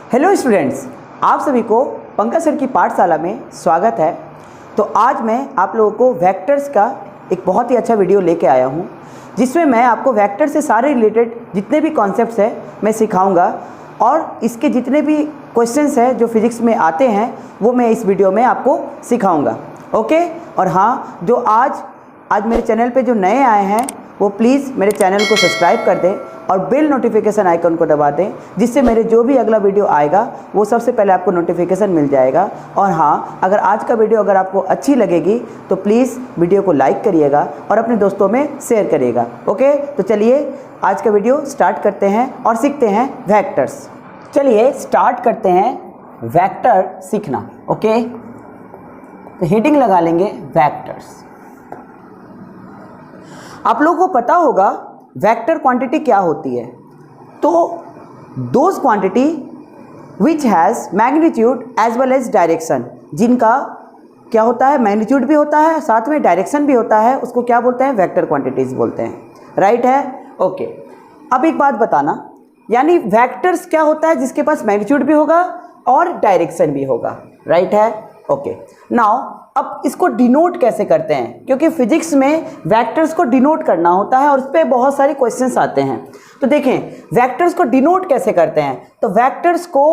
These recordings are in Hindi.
हेलो स्टूडेंट्स, आप सभी को पंकज सर की पाठशाला में स्वागत है। तो आज मैं आप लोगों को वेक्टर्स का एक बहुत ही अच्छा वीडियो लेके आया हूँ, जिसमें मैं आपको वेक्टर से सारे रिलेटेड जितने भी कॉन्सेप्ट्स हैं मैं सिखाऊंगा और इसके जितने भी क्वेश्चंस हैं जो फिजिक्स में आते हैं वो मैं इस वीडियो में आपको सिखाऊंगा। ओके। और हाँ, जो आज मेरे चैनल पे जो नए आए हैं वो प्लीज़ मेरे चैनल को सब्सक्राइब कर दें और बेल नोटिफिकेशन आइकन को दबा दें, जिससे मेरे जो भी अगला वीडियो आएगा वो सबसे पहले आपको नोटिफिकेशन मिल जाएगा। और हाँ, अगर आज का वीडियो अगर आपको अच्छी लगेगी तो प्लीज़ वीडियो को लाइक करिएगा और अपने दोस्तों में शेयर करिएगा। ओके, तो चलिए आज का वीडियो स्टार्ट करते हैं और सीखते हैं वेक्टर्स। चलिए स्टार्ट करते हैं वेक्टर सीखना। ओके, तो हेडिंग लगा लेंगे वेक्टर्स। आप लोगों को पता होगा वेक्टर क्वांटिटी क्या होती है। तो those quantity which has magnitude as well as direction, जिनका क्या होता है, मैग्नीट्यूड भी होता है साथ में डायरेक्शन भी होता है, उसको क्या बोलते हैं, वेक्टर क्वांटिटीज बोलते हैं। राइट है। ओके, अब एक बात बताना, यानी वेक्टर्स क्या होता है, जिसके पास मैग्नीट्यूड भी होगा और डायरेक्शन भी होगा। राइट है। ओके, नाउ अब इसको डिनोट कैसे करते हैं, क्योंकि फिजिक्स में वेक्टर्स को डिनोट करना होता है और उस पर बहुत सारे क्वेश्चंस आते हैं। तो देखें वेक्टर्स को डिनोट कैसे करते हैं। तो वेक्टर्स को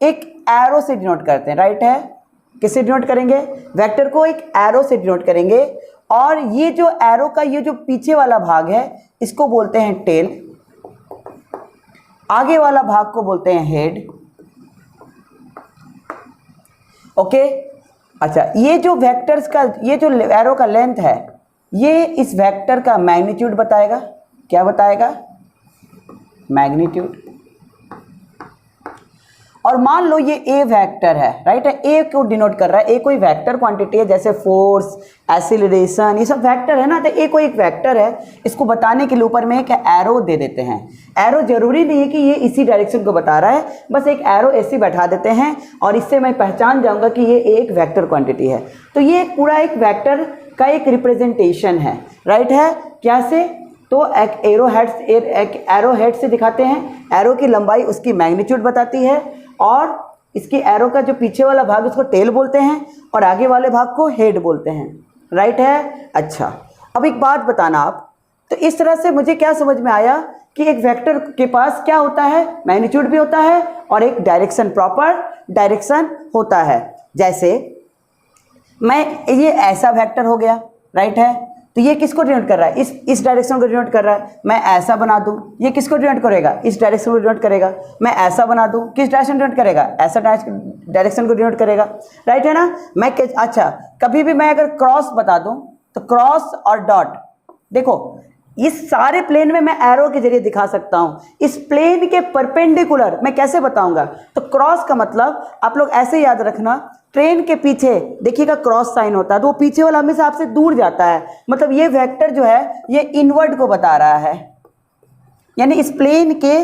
एक एरो से डिनोट करते हैं। राइट है। किससे डिनोट करेंगे, वेक्टर को एक एरो से डिनोट करेंगे। और ये जो एरो का ये जो पीछे वाला भाग है इसको बोलते हैं टेल, आगे वाला भाग को बोलते हैं हेड। ओके, अच्छा, ये जो वेक्टर्स का ये जो एरो का लेंथ है ये इस वेक्टर का मैग्नीट्यूड बताएगा। क्या बताएगा, मैग्नीट्यूड। और मान लो ये ए वेक्टर है। राइट है, ए को डिनोट कर रहा है, ए कोई वेक्टर क्वांटिटी है, जैसे फोर्स, एक्सीलरेशन, ये सब वेक्टर है ना। तो ए कोई एक वेक्टर है, इसको बताने के लिए ऊपर में एक एरो दे देते हैं। एरो जरूरी नहीं है कि ये इसी डायरेक्शन को बता रहा है, बस एक एरो ऐसे बैठा देते हैं और इससे मैं पहचान जाऊंगा कि ये एक वेक्टर क्वांटिटी है। तो ये पूरा एक वेक्टर का एक रिप्रेजेंटेशन है। राइट है। क्या से, तो एक एरो हेड से दिखाते हैं। एरो की लंबाई उसकी मैग्नीट्यूड बताती है और इसकी एरो का जो पीछे वाला भाग उसको टेल बोलते हैं और आगे वाले भाग को हेड बोलते हैं। राइट है। अच्छा, अब एक बात बताना आप, तो इस तरह से मुझे क्या समझ में आया कि एक वेक्टर के पास क्या होता है, मैग्नीट्यूड भी होता है और एक डायरेक्शन, प्रॉपर डायरेक्शन होता है। जैसे मैं ये ऐसा वेक्टर हो गया। राइट है, तो ये किसको डिनोट कर रहा है, इस डायरेक्शन को डिनोट कर रहा है। मैं ऐसा बना दूं, ये किसको डिनोट करेगा, इस डायरेक्शन को डिनोट करेगा। मैं ऐसा बना दूं, किस डायरेक्शन डिनोट करेगा, ऐसा डायरेक्शन को डिनोट करेगा। राइट है ना। मैं अच्छा, कभी भी मैं अगर क्रॉस बता दूं तो क्रॉस और डॉट, देखो इस सारे प्लेन में मैं एरो के जरिए दिखा सकता हूं। इस प्लेन के परपेंडिकुलर मैं कैसे बताऊंगा, तो क्रॉस का मतलब आप लोग ऐसे याद रखना, ट्रेन के पीछे देखिएगा क्रॉस साइन होता है, तो वो पीछे वाला हमेशा आपसे दूर जाता है, मतलब ये वेक्टर जो है ये इनवर्ड को बता रहा है, यानी इस प्लेन के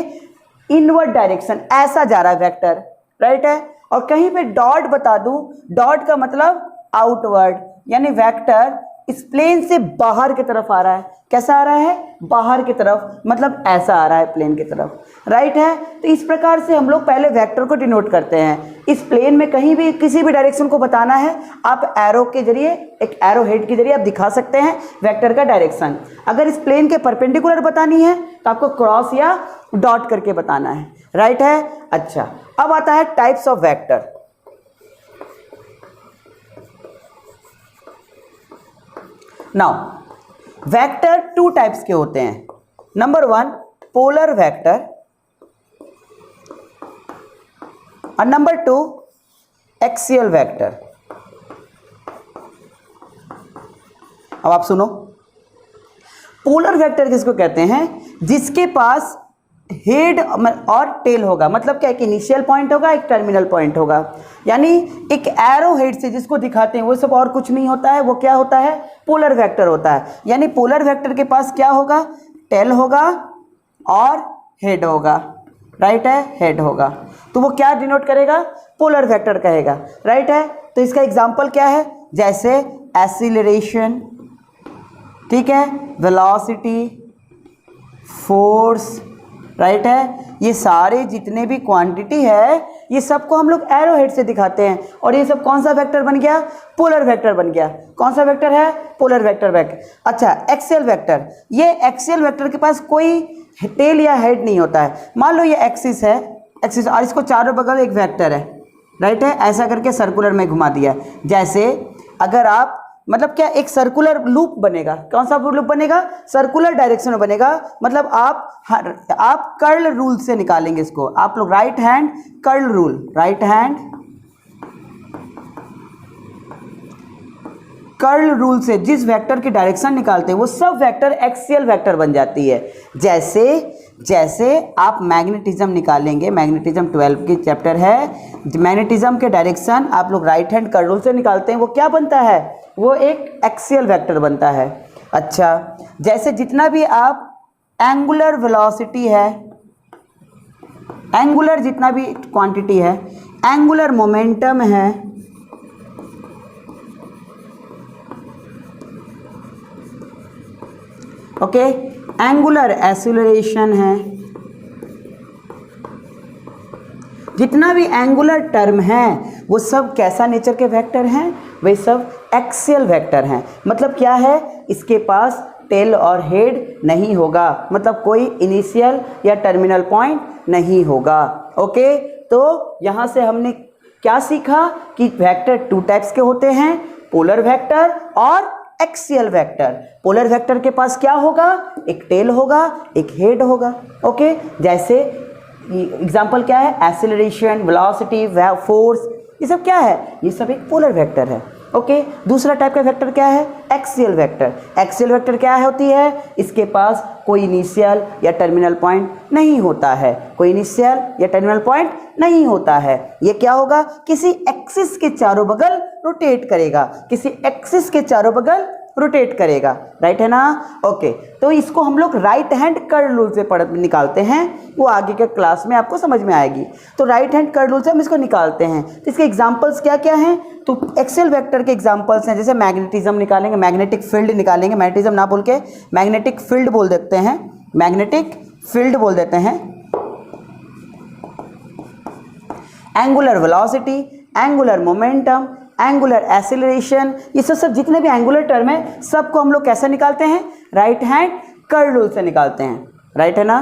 इनवर्ड डायरेक्शन ऐसा जा रहा है वेक्टर। राइट है। और कहीं पे डॉट बता दूं, डॉट का मतलब आउटवर्ड, यानी वेक्टर इस प्लेन से बाहर की तरफ आ रहा है। कैसा आ रहा है, बाहर की तरफ, मतलब ऐसा आ रहा है प्लेन की तरफ। राइट है। तो इस प्रकार से हम लोग पहले वेक्टर को डिनोट करते हैं। इस प्लेन में कहीं भी किसी भी डायरेक्शन को बताना है, आप एरो के जरिए, एक एरो हेड के जरिए आप दिखा सकते हैं वेक्टर का डायरेक्शन। अगर इस प्लेन के परपेंडिकुलर बतानी है तो आपको क्रॉस या डॉट करके बताना है। राइट है। अच्छा, अब आता है types of vector. Now vector two types के होते हैं। नंबर 1 पोलर वेक्टर और नंबर 2 एक्सियल वेक्टर। अब आप सुनो, पोलर वेक्टर किसको कहते हैं, जिसके पास हेड और टेल होगा, मतलब क्या, एक इनिशियल पॉइंट होगा, एक टर्मिनल पॉइंट होगा। यानी एक एरो हेड से जिसको दिखाते हैं वो सब और कुछ नहीं होता है, वो क्या होता है, पोलर वेक्टर होता है। यानी पोलर वेक्टर के पास क्या होगा, टेल होगा और हेड होगा। राइट है, हेड होगा, तो वो क्या डिनोट करेगा, पोलर वेक्टर कहेगा। राइट है। तो इसका एग्जांपल क्या है, जैसे एक्सीलरेशन, ठीक है, वेलोसिटी, फोर्स, राइट है। ये सारे जितने भी क्वांटिटी है ये सबको हम लोग एरो हेड से दिखाते हैं, और ये सब कौन सा वेक्टर बन गया? पोलर वेक्टर बन गया। कौन सा वेक्टर है? पोलर वेक्टर अच्छा, एक्सियल वेक्टर, ये एक्सियल वेक्टर के पास कोई टेल या हेड नहीं होता है। मान लो ये एक्सिस है, एक्सिस, और इसको चारों बगल एक वेक्टर है, राइट है, ऐसा करके सर्कुलर में घुमा दिया। जैसे अगर आप मतलब क्या एक सर्कुलर लूप बनेगा, कौन सा लूप बनेगा? सर्कुलर डायरेक्शन में बनेगा। मतलब आप कर्ल रूल से निकालेंगे इसको, आप लोग right hand curl rule, right hand curl rule से जिस वेक्टर की डायरेक्शन निकालते हैं वो सब वेक्टर एक्सियल वेक्टर बन जाती है। जैसे आप मैग्नेटिज्म निकालेंगे, मैग्नेटिज्म 12 की चैप्टर है, मैग्नेटिज्म के डायरेक्शन आप लोग राइट हैंड कर्ल रूल से निकालते हैं, वो क्या बनता है? वो एक एक्सियल वेक्टर बनता है। अच्छा, जैसे जितना भी आप एंगुलर वेलोसिटी है, एंगुलर जितना भी क्वांटिटी है, एंगुलर मोमेंटम है, ओके, एंगुलर एक्सीलरेशन है, जितना भी एंगुलर टर्म है वो सब कैसा नेचर के वेक्टर हैं? वे सब एक्सियल वेक्टर हैं। मतलब क्या है? इसके पास टेल और हेड नहीं होगा, मतलब कोई इनिशियल या टर्मिनल पॉइंट नहीं होगा। ओके, तो यहाँ से हमने क्या सीखा कि वेक्टर टू टाइप्स के होते हैं, पोलर वेक्टर और एक्सियल वेक्टर। पोलर वेक्टर के पास क्या होगा? एक टेल होगा, एक हेड होगा। ओके, जैसे एग्जाम्पल क्या है? एक्सेलरेशन, वेलोसिटी, फोर्स, ये सब क्या है? ये सब एक पोलर वेक्टर है। ओके, दूसरा टाइप का वेक्टर क्या है? Axial vector. एक्सियल वेक्टर क्या होती है? इसके पास कोई इनिशियल या टर्मिनल पॉइंट नहीं होता है, कोई इनिशियल या टर्मिनल पॉइंट नहीं होता है। ये क्या होगा? किसी एक्सिस के चारों बगल रोटेट करेगा, किसी एक्सिस के चारों बगल रोटेट करेगा, राइट है ना? ओके, तो इसको हम लोग राइट हैंड कर्ल रूल से निकालते हैं, वो आगे के क्लास में आपको समझ में आएगी। तो राइट हैंड कर्ल रूल से हम इसको निकालते हैं। तो इसके एग्जांपल्स क्या क्या हैं? तो एक्सियल वेक्टर के एग्जांपल्स हैं, जैसे मैग्नेटिज्म निकालेंगे, मैग्नेटिक फील्ड निकालेंगे, मैग्नेटिज्म ना बोल के मैग्नेटिक फील्ड बोल देते हैं, मैग्नेटिक फील्ड बोल देते हैं। Angular velocity, angular momentum, angular acceleration, ये सब जितने भी एंगुलर टर्म है सबको हम लोग कैसे निकालते हैं? राइट हैंड कर्ल रूल से निकालते हैं, राइट है ना?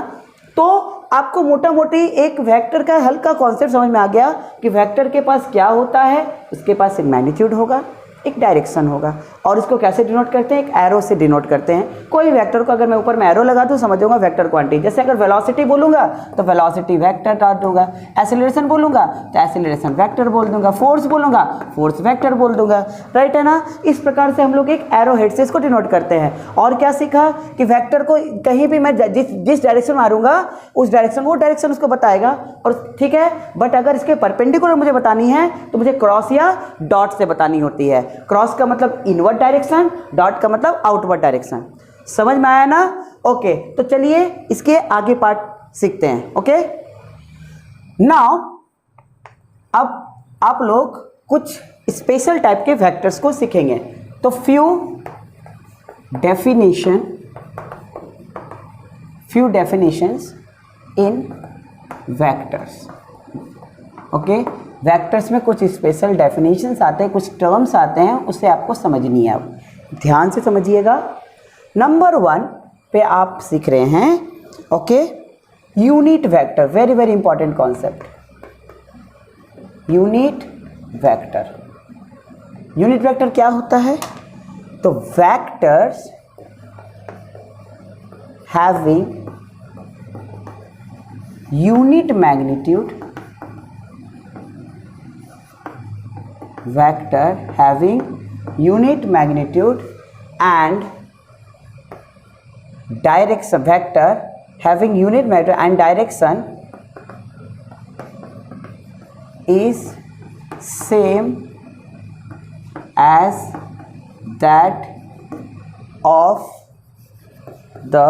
तो आपको मोटा मोटी एक वेक्टर का हल्का कॉन्सेप्ट समझ में आ गया कि वेक्टर के पास क्या होता है। उसके पास एक मैग्नीट्यूड होगा, एक डायरेक्शन होगा, और इसको कैसे डिनोट करते हैं? एक एरो से डिनोट करते हैं। कोई वेक्टर को अगर मैं ऊपर में एरो लगा दूं समझूंगा वेक्टर क्वांटिटी। जैसे अगर वेलोसिटी बोलूंगा तो वेलोसिटी वेक्टर डाल दूंगा, एक्सीलरेशन बोलूंगा तो एक्सीलरेशन वेक्टर बोल दूंगा, फोर्स बोलूंगा फोर्स वेक्टर बोल दूंगा, राइट है ना? इस प्रकार से हम लोग एक एरो हेड से इसको डिनोट करते हैं। और क्या सीखा कि वेक्टर को कहीं भी मैं जिस डायरेक्शन मारूंगा उस डायरेक्शन, वो डायरेक्शन उसको बताएगा, और ठीक है। बट अगर इसके परपेंडिकुलर मुझे बतानी है तो मुझे क्रॉस या डॉट से बतानी होती है। क्रॉस का मतलब इनवर्ड डायरेक्शन, डॉट का मतलब आउटवर्ड डायरेक्शन। समझ में आया ना? ओके, तो चलिए इसके आगे पार्ट सीखते हैं। ओके, नाउ अब आप लोग कुछ स्पेशल टाइप के वेक्टर्स को सीखेंगे। तो फ्यू डेफिनेशंस इन वेक्टर्स। ओके, वेक्टर्स में कुछ स्पेशल डेफिनेशंस आते हैं, कुछ टर्म्स आते हैं, उससे आपको समझनी है। अब ध्यान से समझिएगा। नंबर 1 पे आप सीख रहे हैं, okay, unit vector. Very very important concept, unit vector. Unit vector क्या होता है? तो vectors having unit magnitude, vector having unit magnitude and direction, vector having unit magnitude and direction is same as that of the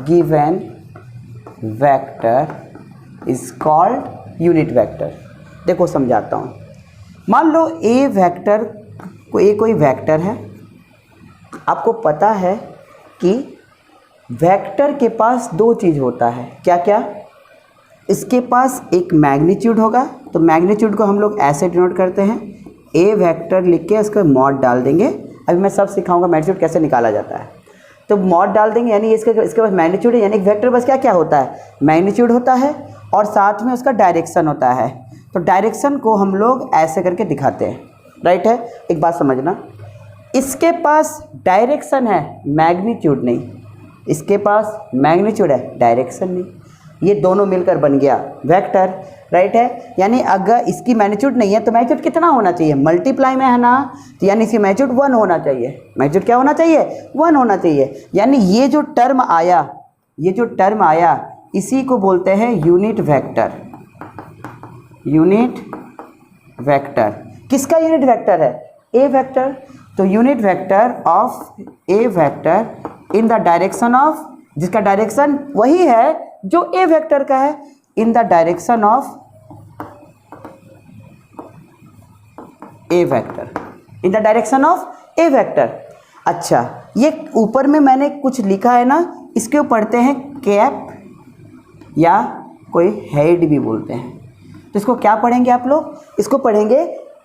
given vector is called unit vector। देखो समझाता हूँ। मान लो ए वेक्टर, कोई वेक्टर है, आपको पता है कि वेक्टर के पास दो चीज़ होता है, क्या क्या? इसके पास एक मैग्नीट्यूड होगा, तो मैग्नीट्यूड को हम लोग ऐसे डिनोट करते हैं, ए वेक्टर लिख के उसको मॉड डाल देंगे। अभी मैं सब सिखाऊंगा मैग्नीट्यूड कैसे निकाला जाता है। तो मॉड डाल देंगे, यानी इसके पास मैग्नीट्यूड है, यानी एक वेक्टर बस क्या क्या होता है, मैग्नीट्यूड होता है और साथ में उसका डायरेक्शन होता है। तो डायरेक्शन को हम लोग ऐसे करके दिखाते हैं, राइट है। एक बात समझना, इसके पास डायरेक्शन है, मैग्नीट्यूड नहीं। इसके पास मैग्नीट्यूड है, डायरेक्शन नहीं। ये दोनों मिलकर बन गया वेक्टर, राइट है। यानी अगर इसकी मैग्नीट्यूड नहीं है तो मैग्नीट्यूड कितना होना चाहिए, मल्टीप्लाई में है ना, तो यानी इसकी मैग्नीट्यूड 1 होना चाहिए। मैग्नीट्यूड क्या होना चाहिए, 1 होना चाहिए। यानी ये जो टर्म आया, इसी को बोलते हैं यूनिट वेक्टर। यूनिट वेक्टर किसका यूनिट वेक्टर है, ए वेक्टर। तो unit vector of A vector in the direction of, जिसका डायरेक्शन वही है जो ए वेक्टर का है, in the direction of A vector, in the direction of A vector. अच्छा, ये ऊपर में मैंने कुछ लिखा है ना, इसको पढ़ते हैं कैप या कोई हेड भी बोलते हैं। तो इसको क्या पढ़ेंगे आप लोग, इसको पढ़ेंगे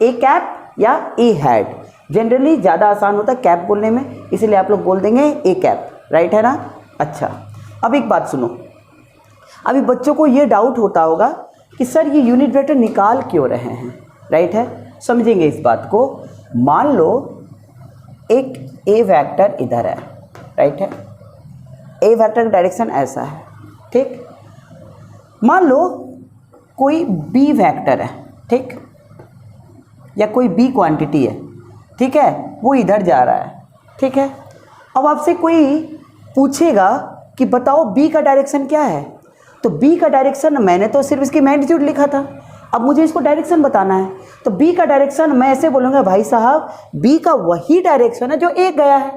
ए कैप या ए हेड। जनरली ज़्यादा आसान होता है कैप बोलने में, इसलिए आप लोग बोल देंगे ए कैप, राइट है ना। अच्छा, अब एक बात सुनो, अभी बच्चों को ये डाउट होता होगा कि सर ये यूनिट वेक्टर निकाल क्यों रहे हैं, राइट है। समझेंगे इस बात को। मान लो एक ए वेक्टर इधर है, राइट है, ए वेक्टर का डायरेक्शन ऐसा है, ठीक। मान लो कोई बी वेक्टर है, ठीक, या कोई बी क्वांटिटी है, ठीक है, वो इधर जा रहा है, ठीक है। अब आपसे कोई पूछेगा कि बताओ बी का डायरेक्शन क्या है, तो बी का डायरेक्शन मैंने तो सिर्फ इसकी मैग्नीट्यूड लिखा था, अब मुझे इसको डायरेक्शन बताना है। तो बी का डायरेक्शन मैं ऐसे बोलूँगा, भाई साहब बी का वही डायरेक्शन है जो ए गया है,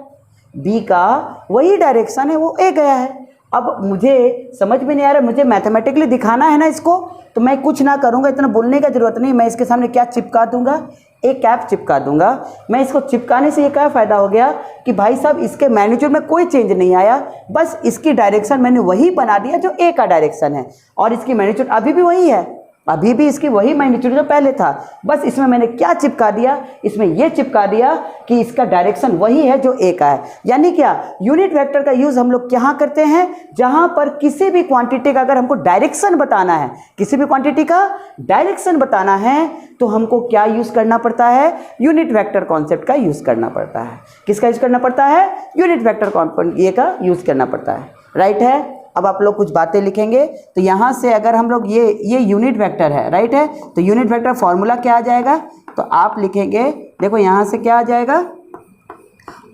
बी का वही डायरेक्शन है, वो ए गया है। अब मुझे समझ में नहीं आ रहा, मुझे मैथमेटिकली दिखाना है ना इसको, तो मैं कुछ ना करूँगा, इतना बोलने का ज़रूरत नहीं। मैं इसके सामने क्या चिपका दूंगा, एक कैप चिपका दूंगा। मैं इसको चिपकाने से ये क्या फ़ायदा हो गया कि भाई साहब इसके मैग्नीट्यूड में कोई चेंज नहीं आया, बस इसकी डायरेक्शन मैंने वही बना दिया जो ए का डायरेक्शन है, और इसकी मैग्नीट्यूड अभी भी वही है, अभी भी इसकी वही मैग्नीट्यूड जो पहले था। बस इसमें मैंने क्या चिपका दिया, इसमें ये चिपका दिया कि इसका डायरेक्शन वही है जो ए का है। यानी क्या, यूनिट वेक्टर का यूज़ हम लोग क्या करते हैं, जहां पर किसी भी क्वांटिटी का अगर हमको डायरेक्शन बताना है, किसी भी क्वांटिटी का डायरेक्शन बताना है, तो हमको क्या यूज़ करना पड़ता है, यूनिट वेक्टर कॉन्सेप्ट का यूज़ करना पड़ता है। किसका यूज़ करना पड़ता है, यूनिट वेक्टर कॉन्सेप्ट ये का यूज़ करना पड़ता है, राइट है। अब आप लोग कुछ बातें लिखेंगे, तो यहाँ से अगर हम लोग ये यूनिट वेक्टर है, राइट है, तो यूनिट वेक्टर फॉर्मूला क्या आ जाएगा, तो आप लिखेंगे, देखो यहाँ से क्या आ जाएगा,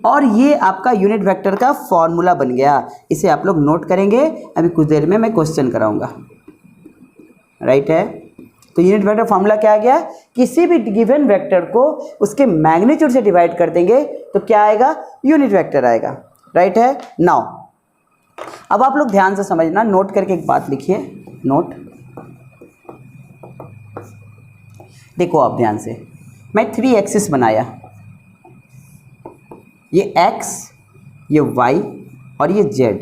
और ये आपका यूनिट वेक्टर का फॉर्मूला बन गया। इसे आप लोग नोट करेंगे, अभी कुछ देर में मैं क्वेश्चन कराऊंगा, राइट है। तो यूनिट वेक्टर फॉर्मूला क्या आ गया, किसी भी गिवन वेक्टर को उसके मैग्नीट्यूड से डिवाइड कर देंगे तो क्या आएगा, यूनिट वेक्टर आएगा, राइट है। नाउ अब आप लोग ध्यान से समझना, नोट करके एक बात लिखिए, नोट। देखो आप ध्यान से, मैं 3 एक्सिस बनाया, ये x, ये y और ये z।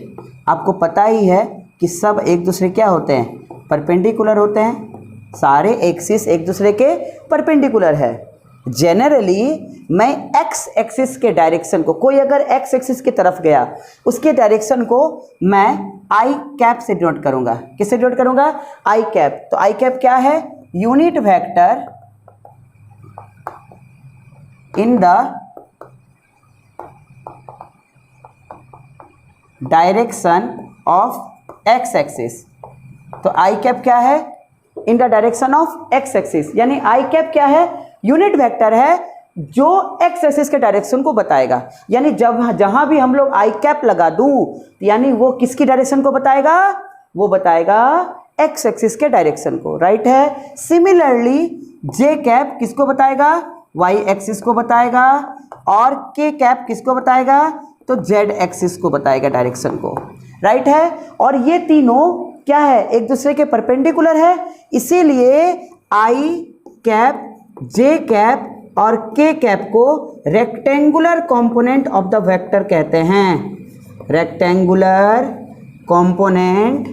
आपको पता ही है कि सब एक दूसरे क्या होते हैं, परपेंडिकुलर होते हैं, सारे एक्सिस एक दूसरे के परपेंडिकुलर है। जेनरली मैं x एक्सिस के डायरेक्शन को, कोई अगर x एक्सिस की तरफ गया, उसके डायरेक्शन को मैं i कैप से डिनोट करूंगा। किससे डिनोट करूंगा, i कैप। तो i कैप क्या है, unit vector in the direction of x axis. तो i कैप क्या है, in the direction of x axis, यानी i कैप क्या है, यूनिट वेक्टर है जो x एक्सिस के डायरेक्शन को बताएगा। यानी जब जहां भी हम लोग i कैप लगा दूं, यानी वो किसकी डायरेक्शन को बताएगा, वो बताएगा x एक्सिस के डायरेक्शन को, राइट है। सिमिलरली j कैप किसको बताएगा, y एक्सिस को बताएगा, और k कैप किसको बताएगा, तो z एक्सिस को बताएगा डायरेक्शन को, राइट है। और ये तीनों क्या है, एक दूसरे के परपेंडिकुलर है, इसीलिए i कैप, j कैप और k कैप को rectangular component of the vector कहते हैं, rectangular component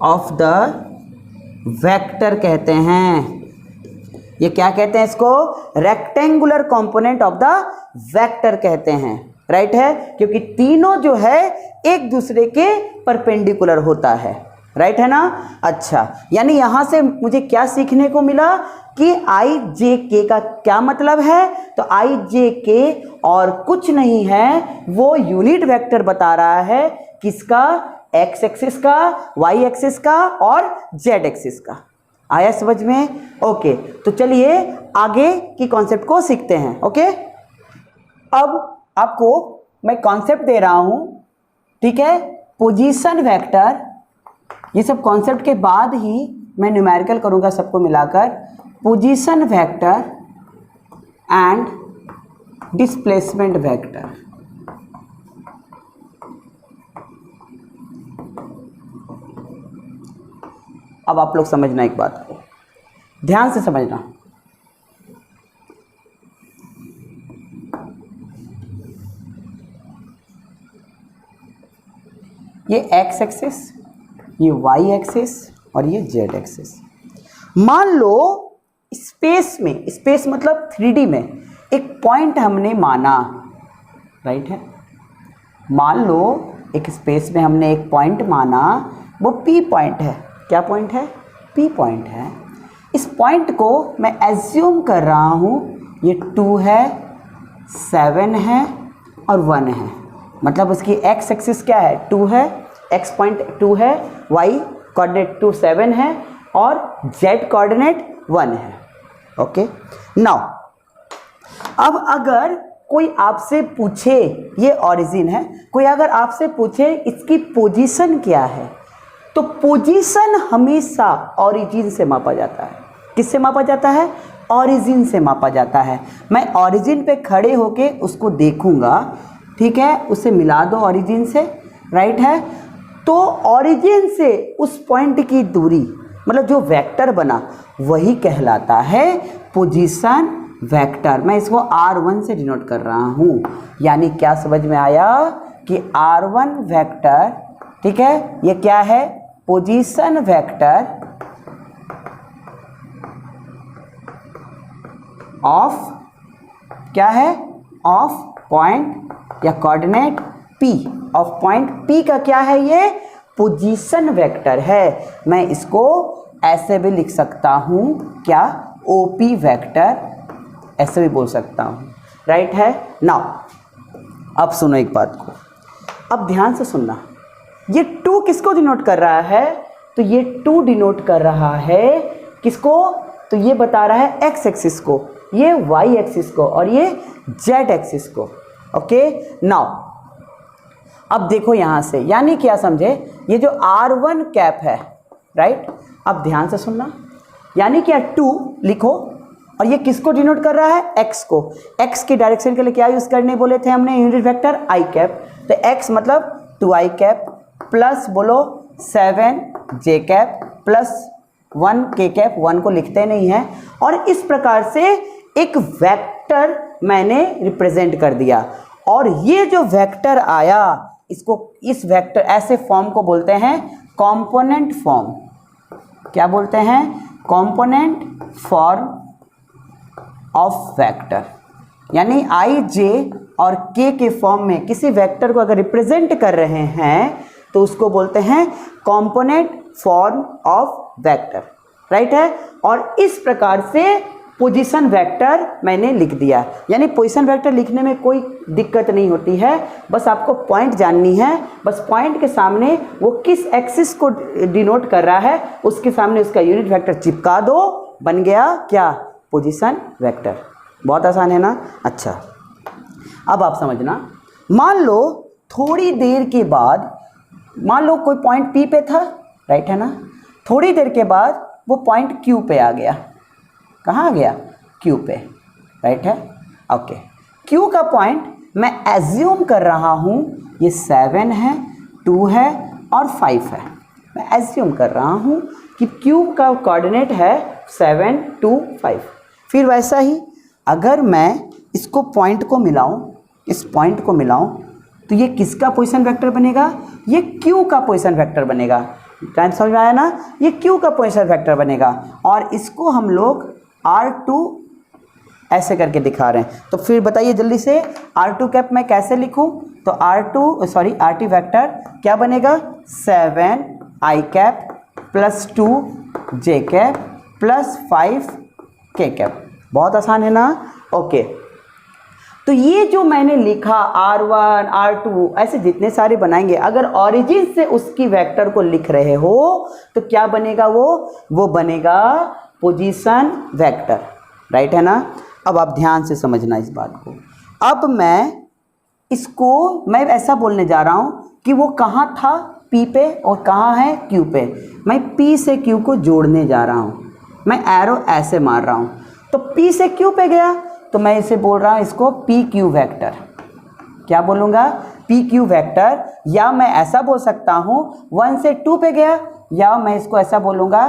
of the vector कहते हैं। ये क्या कहते हैं इसको? Rectangular component of the vector कहते हैं, राइट है, क्योंकि तीनों जो है एक दूसरे के परपेंडिकुलर होता है, राइट है ना। अच्छा, यानी यहां से मुझे क्या सीखने को मिला कि आई जे के का क्या मतलब है? तो आई जे के और कुछ नहीं है, वो यूनिट वेक्टर बता रहा है, किसका? एक्स एक्सिस का, वाई एक्सिस का और जेड एक्सिस का। आया समझ में? ओके, तो चलिए आगे की कॉन्सेप्ट को सीखते हैं। ओके, अब आपको मैं कॉन्सेप्ट दे रहा हूं, ठीक है, पोजीशन वेक्टर। ये सब कॉन्सेप्ट के बाद ही मैं न्यूमेरिकल करूंगा सबको मिलाकर। Position vector and displacement vector. अब आप लोग समझना एक बात को, ध्यान से समझना। ये एक्स एक्सिस, ये वाई एक्सिस और ये जेड एक्सिस। मान लो स्पेस में, स्पेस मतलब 3D में एक पॉइंट हमने माना, राइट है। मान लो एक स्पेस में हमने एक पॉइंट माना, वो P पॉइंट है। क्या पॉइंट है? P पॉइंट है। इस पॉइंट को मैं एज्यूम कर रहा हूँ ये 2 है, 7 है और 1 है। मतलब उसकी एक्स एक्सिस क्या है? 2 है, एक्स पॉइंट 2 है, वाई कोऑर्डिनेट 2 7 है और जेड कोऑर्डिनेट 1 है। ओके, नाउ अब अगर कोई आपसे पूछे, ये ओरिजिन है, कोई अगर आपसे पूछे इसकी पोजीशन क्या है, तो पोजीशन हमेशा ओरिजिन से मापा जाता है। किससे मापा जाता है? ओरिजिन से मापा जाता है। मैं ओरिजिन पे खड़े होके उसको देखूंगा, ठीक है, उसे मिला दो ओरिजिन से, राइट है। तो ओरिजिन से उस पॉइंट की दूरी, मतलब जो वेक्टर बना, वही कहलाता है पोजीशन वेक्टर। मैं इसको R1 से डिनोट कर रहा हूँ। यानी क्या समझ में आया कि R1 वेक्टर, ठीक है, ये क्या है? पोजीशन वेक्टर ऑफ, क्या है? ऑफ पॉइंट या coordinate P, of point P का क्या है? ये पोजीशन वेक्टर है। मैं इसको ऐसे भी लिख सकता हूँ, क्या? OP वेक्टर, ऐसे भी बोल सकता हूँ, राइट है। नाउ अब सुनो एक बात को, अब ध्यान से सुनना। ये 2 किसको डिनोट कर रहा है? तो ये 2 डिनोट कर रहा है किसको? तो ये बता रहा है एक्स एक्सिस को, ये वाई एक्सिस को और ये जेड एक्सिस को। ओके, नाउ अब देखो यहां से, यानी क्या समझे? ये जो R1 कैप है, राइट, अब ध्यान से सुनना, यानी क्या 2 लिखो और ये किसको डिनोट कर रहा है? एक्स को। एक्स की डायरेक्शन के लिए क्या यूज करने बोले थे हमने? यूनिट वेक्टर आई कैप। तो एक्स मतलब 2i कैप प्लस बोलो 7j cap plus 1k cap, 1 को लिखते नहीं है। और इस प्रकार से एक वेक्टर मैंने रिप्रेजेंट कर दिया, और ये जो वेक्टर आया, इसको, इस वेक्टर ऐसे फॉर्म को बोलते हैं कंपोनेंट फॉर्म। क्या बोलते हैं? Component form of vector. यानी आई जे और के के फॉर्म में किसी वेक्टर को अगर रिप्रेजेंट कर रहे हैं तो उसको बोलते हैं component form of vector, right है। और इस प्रकार से पोजीशन वेक्टर मैंने लिख दिया। यानी पोजीशन वेक्टर लिखने में कोई दिक्कत नहीं होती है, बस आपको पॉइंट जाननी है। बस पॉइंट के सामने वो किस एक्सिस को डिनोट कर रहा है, उसके सामने उसका यूनिट वेक्टर चिपका दो, बन गया क्या? Position vector. बहुत आसान है ना। अच्छा, अब आप समझना, मान लो थोड़ी देर के बाद, मान लो कोई पॉइंट P पे था, राइट है ना, थोड़ी देर के बाद वो पॉइंट Q पे आ गया। कहाँ आ गया? Q पे, राइट है। ओके, Q का पॉइंट मैं एज्यूम कर रहा हूँ ये 7 है, 2 है और 5 है। मैं एज्यूम कर रहा हूँ कि Q का कोऑर्डिनेट है 7 2 5। फिर वैसा ही अगर मैं इसको पॉइंट को मिलाऊं, इस पॉइंट को मिलाऊं तो ये किसका पोजीशन वेक्टर बनेगा? ये Q का पोजीशन वेक्टर बनेगा। टाइम समझ में आया ना? ये Q का पोजीशन वेक्टर बनेगा और इसको हम लोग R2 ऐसे करके दिखा रहे हैं। तो फिर बताइए जल्दी से R2 कैप मैं कैसे लिखूं? तो RT वेक्टर क्या बनेगा? 7 I cap plus 2 J cap plus 5 K cap. बहुत आसान है ना? ओके, तो ये जो मैंने लिखा R1 R2 ऐसे जितने सारे बनाएंगे, अगर ऑरिजिन से उसकी वेक्टर को लिख रहे हो तो क्या बनेगा? वो बनेगा पोजीशन वेक्टर, राइट है ना? अब आप ध्यान से समझना इस बात को। अब मैं ऐसा बोलने जा रहा हूँ कि वो कहाँ था? P पे और कहाँ है? Q पे। मैं P से Q को जोड़ने जा रहा हूँ, मैं एरो ऐसे मार रहा हूँ, तो P से Q पे गया तो मैं इसे बोल रहा हूँ इसको PQ वेक्टर। क्या बोलूँगा? PQ vector. या मैं ऐसा बोल सकता हूँ 1 से 2 पे गया, या मैं इसको ऐसा बोलूँगा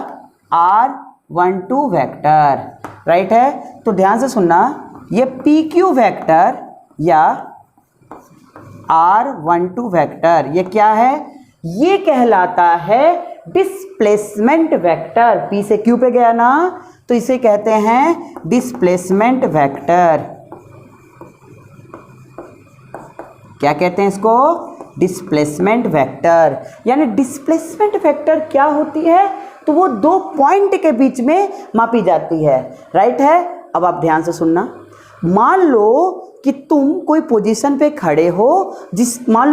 R12 वेक्टर, राइट है? तो ध्यान से सुनना, ये PQ वेक्टर या R12 वेक्टर ये क्या है? ये कहलाता है डिस्प्लेसमेंट वेक्टर। P से Q पे गया ना, तो इसे कहते हैं डिस्प्लेसमेंट वेक्टर। क्या कहते हैं इसको? Displacement vector. यानी डिस्प्लेसमेंट वेक्टर क्या होती है? तो वो दो पॉइंट के बीच में मापी जाती है, राइट है? अब आप ध्यान से सुनना। मान लो कि तुम कोई पोजीशन पे खड़े हो, मान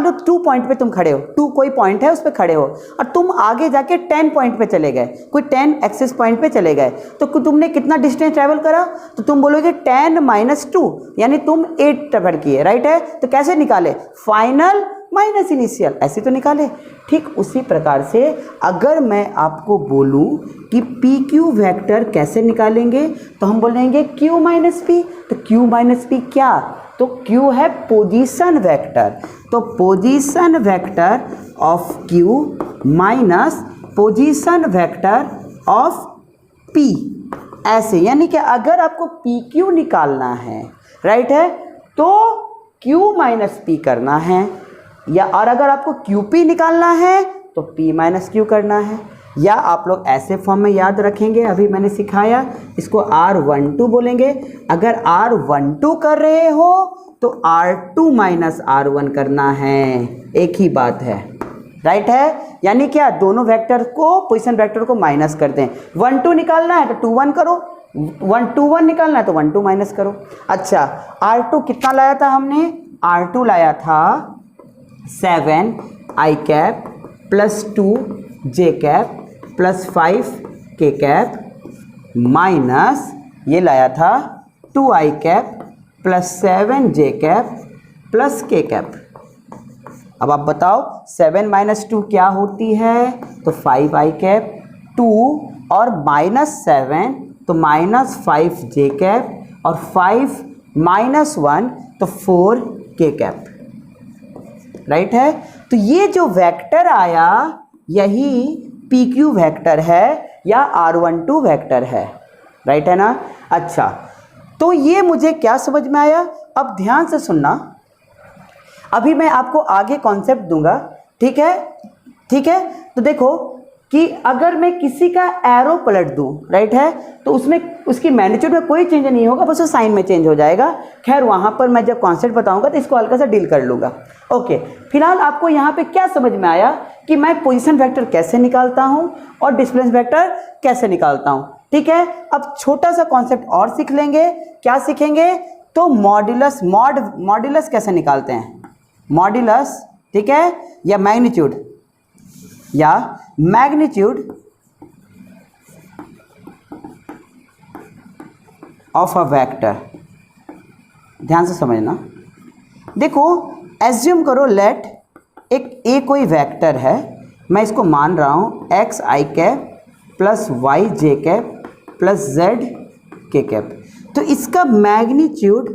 लो 2 पॉइंट पे तुम खड़े हो, 2 कोई पॉइंट है उस पे खड़े हो, और तुम आगे जाके 10 पॉइंट पे चले गए, कोई 10 एक्सेस पॉइंट पे चले गए, तो तुमने कितना डिस्टेंस ट्रैवल करा? तो तुम बोलोगे 10 - 2, यानी तुम 8 ट्रैवल किए, राइट है? तो कैसे निकाले? फाइनल माइनस इनिशियल, ऐसे तो निकाले। ठीक उसी प्रकार से अगर मैं आपको बोलूं कि PQ वेक्टर कैसे निकालेंगे, तो हम बोलेंगे Q माइनस P। तो Q माइनस P क्या? तो Q है पोजीशन वेक्टर। तो position vector of Q minus position vector of P, ऐसे। यानी कि अगर आपको PQ निकालना है, राइट है, तो Q माइनस P करना है, या और अगर आपको QP निकालना है तो P माइनस Q करना है। या आप लोग ऐसे फॉर्म में याद रखेंगे, अभी मैंने सिखाया, इसको R12 बोलेंगे। अगर R12 कर रहे हो तो R2 माइनस R1 करना है, एक ही बात है, राइट है? यानी क्या? दोनों वेक्टर को, पोजीशन वेक्टर को माइनस करते हैं। 1 2 निकालना है तो 2 1 करो, 1 2 1 निकालना है तो 1 2 माइनस करो। अच्छा, R2 कितना लाया था हमने? R2 लाया था 7 I cap plus 2 J cap plus 5 K cap minus ये लाया था 2 I cap plus 7 J cap plus K cap. अब आप बताओ 7 - 2 क्या होती है? तो 5 I कैप, 2 और -7 तो -5 J कैप, और 5 - 1 तो 4 K कैप, राइट है? तो ये जो वेक्टर आया यही PQ वेक्टर है या R12 वेक्टर है, राइट है ना? अच्छा, तो ये मुझे क्या समझ में आया? अब ध्यान से सुनना, अभी मैं आपको आगे कॉन्सेप्ट दूंगा, ठीक है? ठीक है, तो देखो कि अगर मैं किसी का एरो पलट दूं, राइट है, तो उसमें उसकी मैग्नीट्यूड में कोई चेंज नहीं होगा, बस वो साइन में चेंज हो जाएगा। खैर वहां पर मैं जब कॉन्सेप्ट बताऊंगा तो इसको हल्का सा डील कर लूँगा। ओके, फिलहाल आपको यहाँ पे क्या समझ में आया कि मैं पोजीशन वेक्टर कैसे निकालता हूँ और डिस्प्लेसमेंट वेक्टर कैसे निकालता हूँ, ठीक है? अब छोटा सा कॉन्सेप्ट और सीख लेंगे। क्या सीखेंगे? तो मॉड्यूलस कैसे निकालते हैं, मॉड्यूलस, ठीक है, या मैग्नीट्यूड ऑफ अ वेक्टर। ध्यान से समझना। देखो, एज्यूम करो लेट एक ए कोई वेक्टर है, मैं इसको मान रहा हूँ एक्स आई कैप प्लस वाई जे कैप प्लस जेड के कैप। तो इसका मैग्नीट्यूड,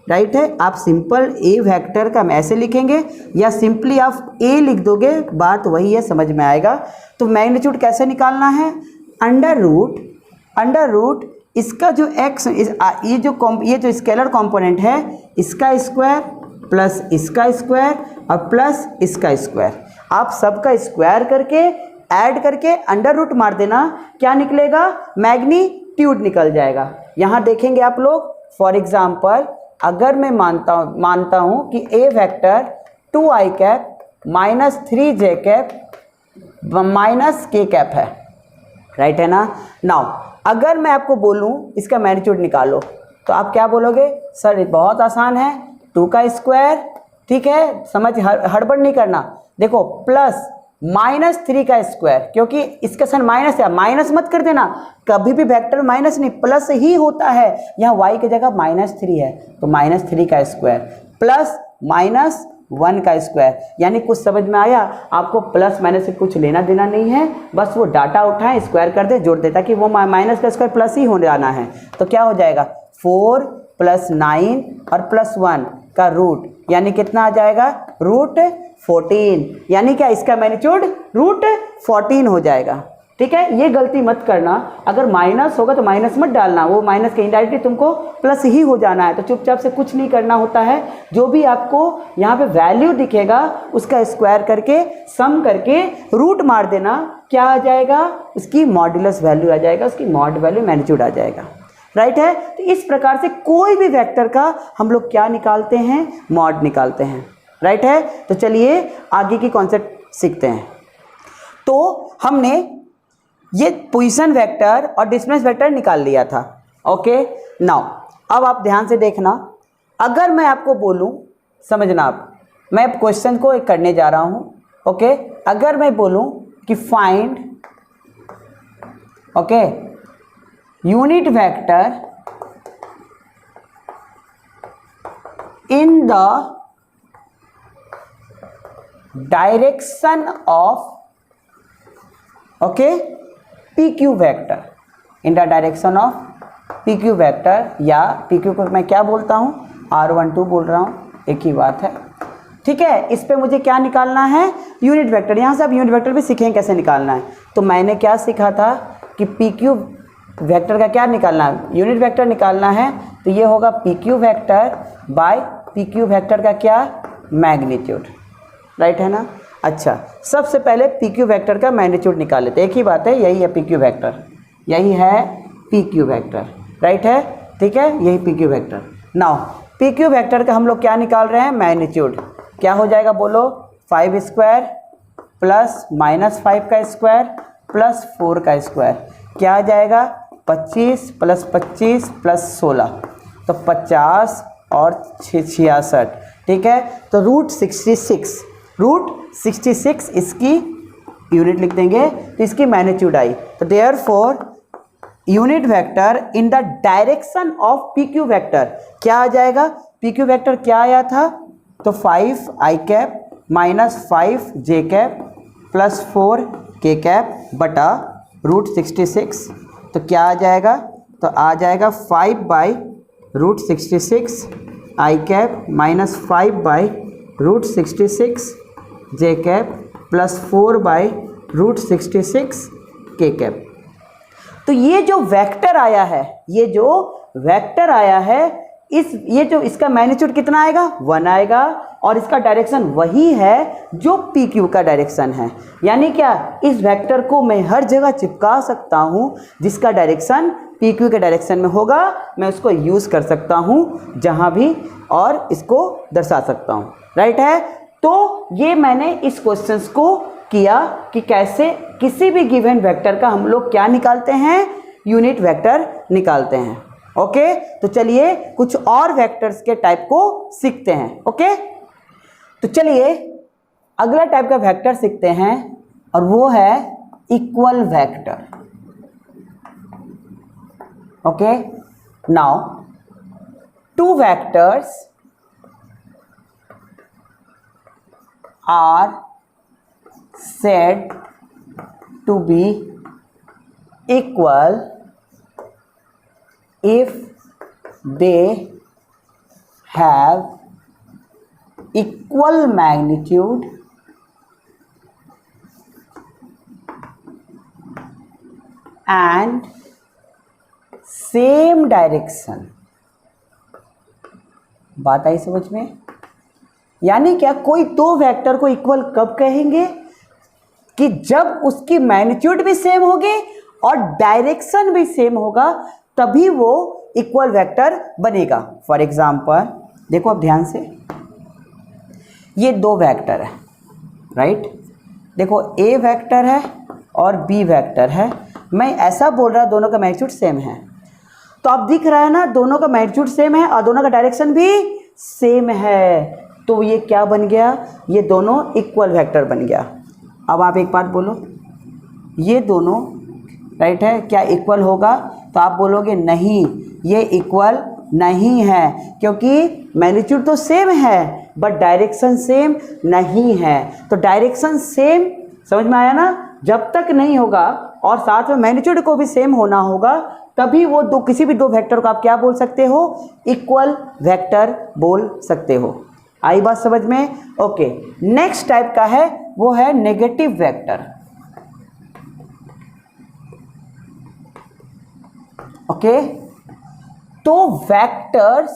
राइट है, आप सिंपल ए वेक्टर का ऐसे लिखेंगे या सिंपली आप ए लिख दोगे, बात वही है, समझ में आएगा। तो मैग्नीट्यूड कैसे निकालना है? अंडर रूट इसका जो x ये जो स्केलर कंपोनेंट है, इसका स्क्वायर प्लस इसका स्क्वायर और प्लस इसका स्क्वायर, आप सबका स्क्वायर करके ऐड करके अंडर रूट मार देना, क्या निकलेगा? मैग्नीट्यूड निकल जाएगा। यहाँ देखेंगे आप लोग, फॉर एग्जाम्पल अगर मैं मानता हूँ कि A vector 2i cap minus 3j cap minus k cap है, राइट है ना। नाउ अगर मैं आपको बोलूँ इसका मैग्नीट्यूड निकालो, तो आप क्या बोलोगे? सर ये बहुत आसान है, 2 का स्क्वायर, ठीक है, समझ हड़बड़ नहीं करना। देखो प्लस माइनस 3 का स्क्वायर, क्योंकि इसका सन माइनस है, माइनस मत कर देना, कभी भी वेक्टर माइनस नहीं प्लस ही होता है। यहाँ y की जगह -3 है, तो -3 का स्क्वायर प्लस -1 का स्क्वायर, यानी कुछ समझ में आया? आपको प्लस माइनस से कुछ लेना देना नहीं है, बस वो डाटा उठाएं, स्क्वायर कर दे, जोड़ दे, ताकि वो माइनस का स्क्वायर प्लस ही होने आना है। तो क्या हो जाएगा? 4 + 9 और +1 का रूट, यानी कितना आ जाएगा? √14, यानी क्या इसका मैग्नीट्यूड √14 हो जाएगा। ठीक है, ये गलती मत करना, अगर माइनस होगा तो माइनस मत डालना, वो माइनस के इनडायरेक्टली तुमको प्लस ही हो जाना है। तो चुपचाप से कुछ नहीं करना होता है, जो भी आपको यहाँ पे वैल्यू दिखेगा उसका स्क्वायर करके सम करके रूट मार देना, क्या आ जाएगा? उसकी मॉड्यूलस वैल्यू आ जाएगा, उसकी मॉड वैल्यू मैग्नीट्यूड आ जाएगा, राइट है। तो इस प्रकार से कोई भी वेक्टर का हम लोग क्या निकालते हैं? मॉड निकालते हैं, राइट है। तो चलिए आगे की कॉन्सेप्ट सीखते हैं। तो हमने ये पोजीशन वेक्टर और डिस्टेंस वेक्टर निकाल लिया था, ओके। नाउ अब आप ध्यान से देखना, अगर मैं आपको बोलूं, समझना आप, मैं क्वेश्चन को एक करने जा रहा हूं, ओके। अगर मैं बोलूं कि find, okay, unit vector in the direction of, okay, PQ vector, in the direction of PQ vector, या PQ को मैं क्या बोलता हूँ? R12 बोल रहा हूँ, एक ही बात है, ठीक है। इस पे मुझे क्या निकालना है? Unit vector. यहाँ से आप यूनिट वेक्टर भी सीखेंगे कैसे निकालना है। तो मैंने क्या सीखा था कि PQ वेक्टर का क्या निकालना है? यूनिट वेक्टर निकालना है, तो ये होगा PQ vector by PQ vector का क्या? मैग्नीट्यूड, राइट है ना। अच्छा, सबसे पहले PQ वेक्टर का मैग्नीट्यूड निकाल लेते हैं, एक ही बात है, यही है PQ वेक्टर, यही है PQ वेक्टर, राइट है, ठीक है, यही PQ vector. Now PQ vector का हम लोग क्या निकाल रहे हैं? मैग्नीट्यूड। क्या हो जाएगा बोलो? 5 स्क्वायर प्लस -5 का स्क्वायर प्लस 4 का स्क्वायर, क्या आ जाएगा? 25 + 25 + 16, तो 50 और 66, ठीक है। तो √66 इसकी यूनिट लिख देंगे, तो इसकी मैग्नीट्यूड आई। तो therefore unit vector in the direction of PQ vector क्या आ जाएगा? PQ वेक्टर क्या आया था? तो 5i cap minus 5j cap plus 4k cap बटा √66, तो क्या आ जाएगा? तो आ जाएगा 5/√66 i cap minus 5/√66 j cap plus 4/√66 k cap. तो ये जो वेक्टर आया है, ये जो इसका मैग्नीट्यूड कितना आएगा? 1 आएगा, और इसका डायरेक्शन वही है जो PQ का डायरेक्शन है। यानी क्या? इस वेक्टर को मैं हर जगह चिपका सकता हूँ, जिसका डायरेक्शन PQ के डायरेक्शन में होगा, मैं उसको यूज़ कर सकता हूँ जहाँ भी, और इसको दर्शा सकता हूँ, राइट है। तो ये मैंने इस क्वेश्चंस को किया कि कैसे किसी भी गिवन वेक्टर का हम लोग क्या निकालते हैं? यूनिट वेक्टर निकालते हैं, ओके। तो चलिए कुछ और वेक्टर्स के टाइप को सीखते हैं, ओके। तो चलिए अगला टाइप का वेक्टर सीखते हैं, और वो है equal vector, okay. Now 2 vectors are said to be equal if they have equal magnitude and same direction. बात आई समझ में? यानी क्या, कोई दो वेक्टर को इक्वल कब कहेंगे? कि जब उसकी मैग्नीट्यूड भी सेम होगी और डायरेक्शन भी सेम होगा, तभी वो इक्वल वेक्टर बनेगा। फॉर एग्जाम्पल देखो अब ध्यान से, ये दो वेक्टर है, राइट? देखो ए वेक्टर है और बी वेक्टर है। मैं ऐसा बोल रहा दोनों का मैग्नीट्यूड सेम है, तो अब दिख रहा है ना, दोनों का मैग्नीट्यूड सेम है और दोनों का डायरेक्शन भी सेम है, तो ये क्या बन गया? ये दोनों इक्वल वेक्टर बन गया। अब आप एक बात बोलो, ये दोनों राइट है, क्या इक्वल होगा? तो आप बोलोगे नहीं, ये इक्वल नहीं है, क्योंकि मैग्नीट्यूड तो सेम है बट डायरेक्शन सेम नहीं है। तो डायरेक्शन सेम, समझ में आया ना? जब तक नहीं होगा और साथ में मैग्नीट्यूड को भी सेम होना होगा, तभी वो दो, किसी भी दो वेक्टर को आप क्या बोल सकते हो? इक्वल वेक्टर बोल सकते हो। आई बात समझ में? ओके, नेक्स्ट टाइप का है वो है नेगेटिव वेक्टर। ओके, तो वेक्टर्स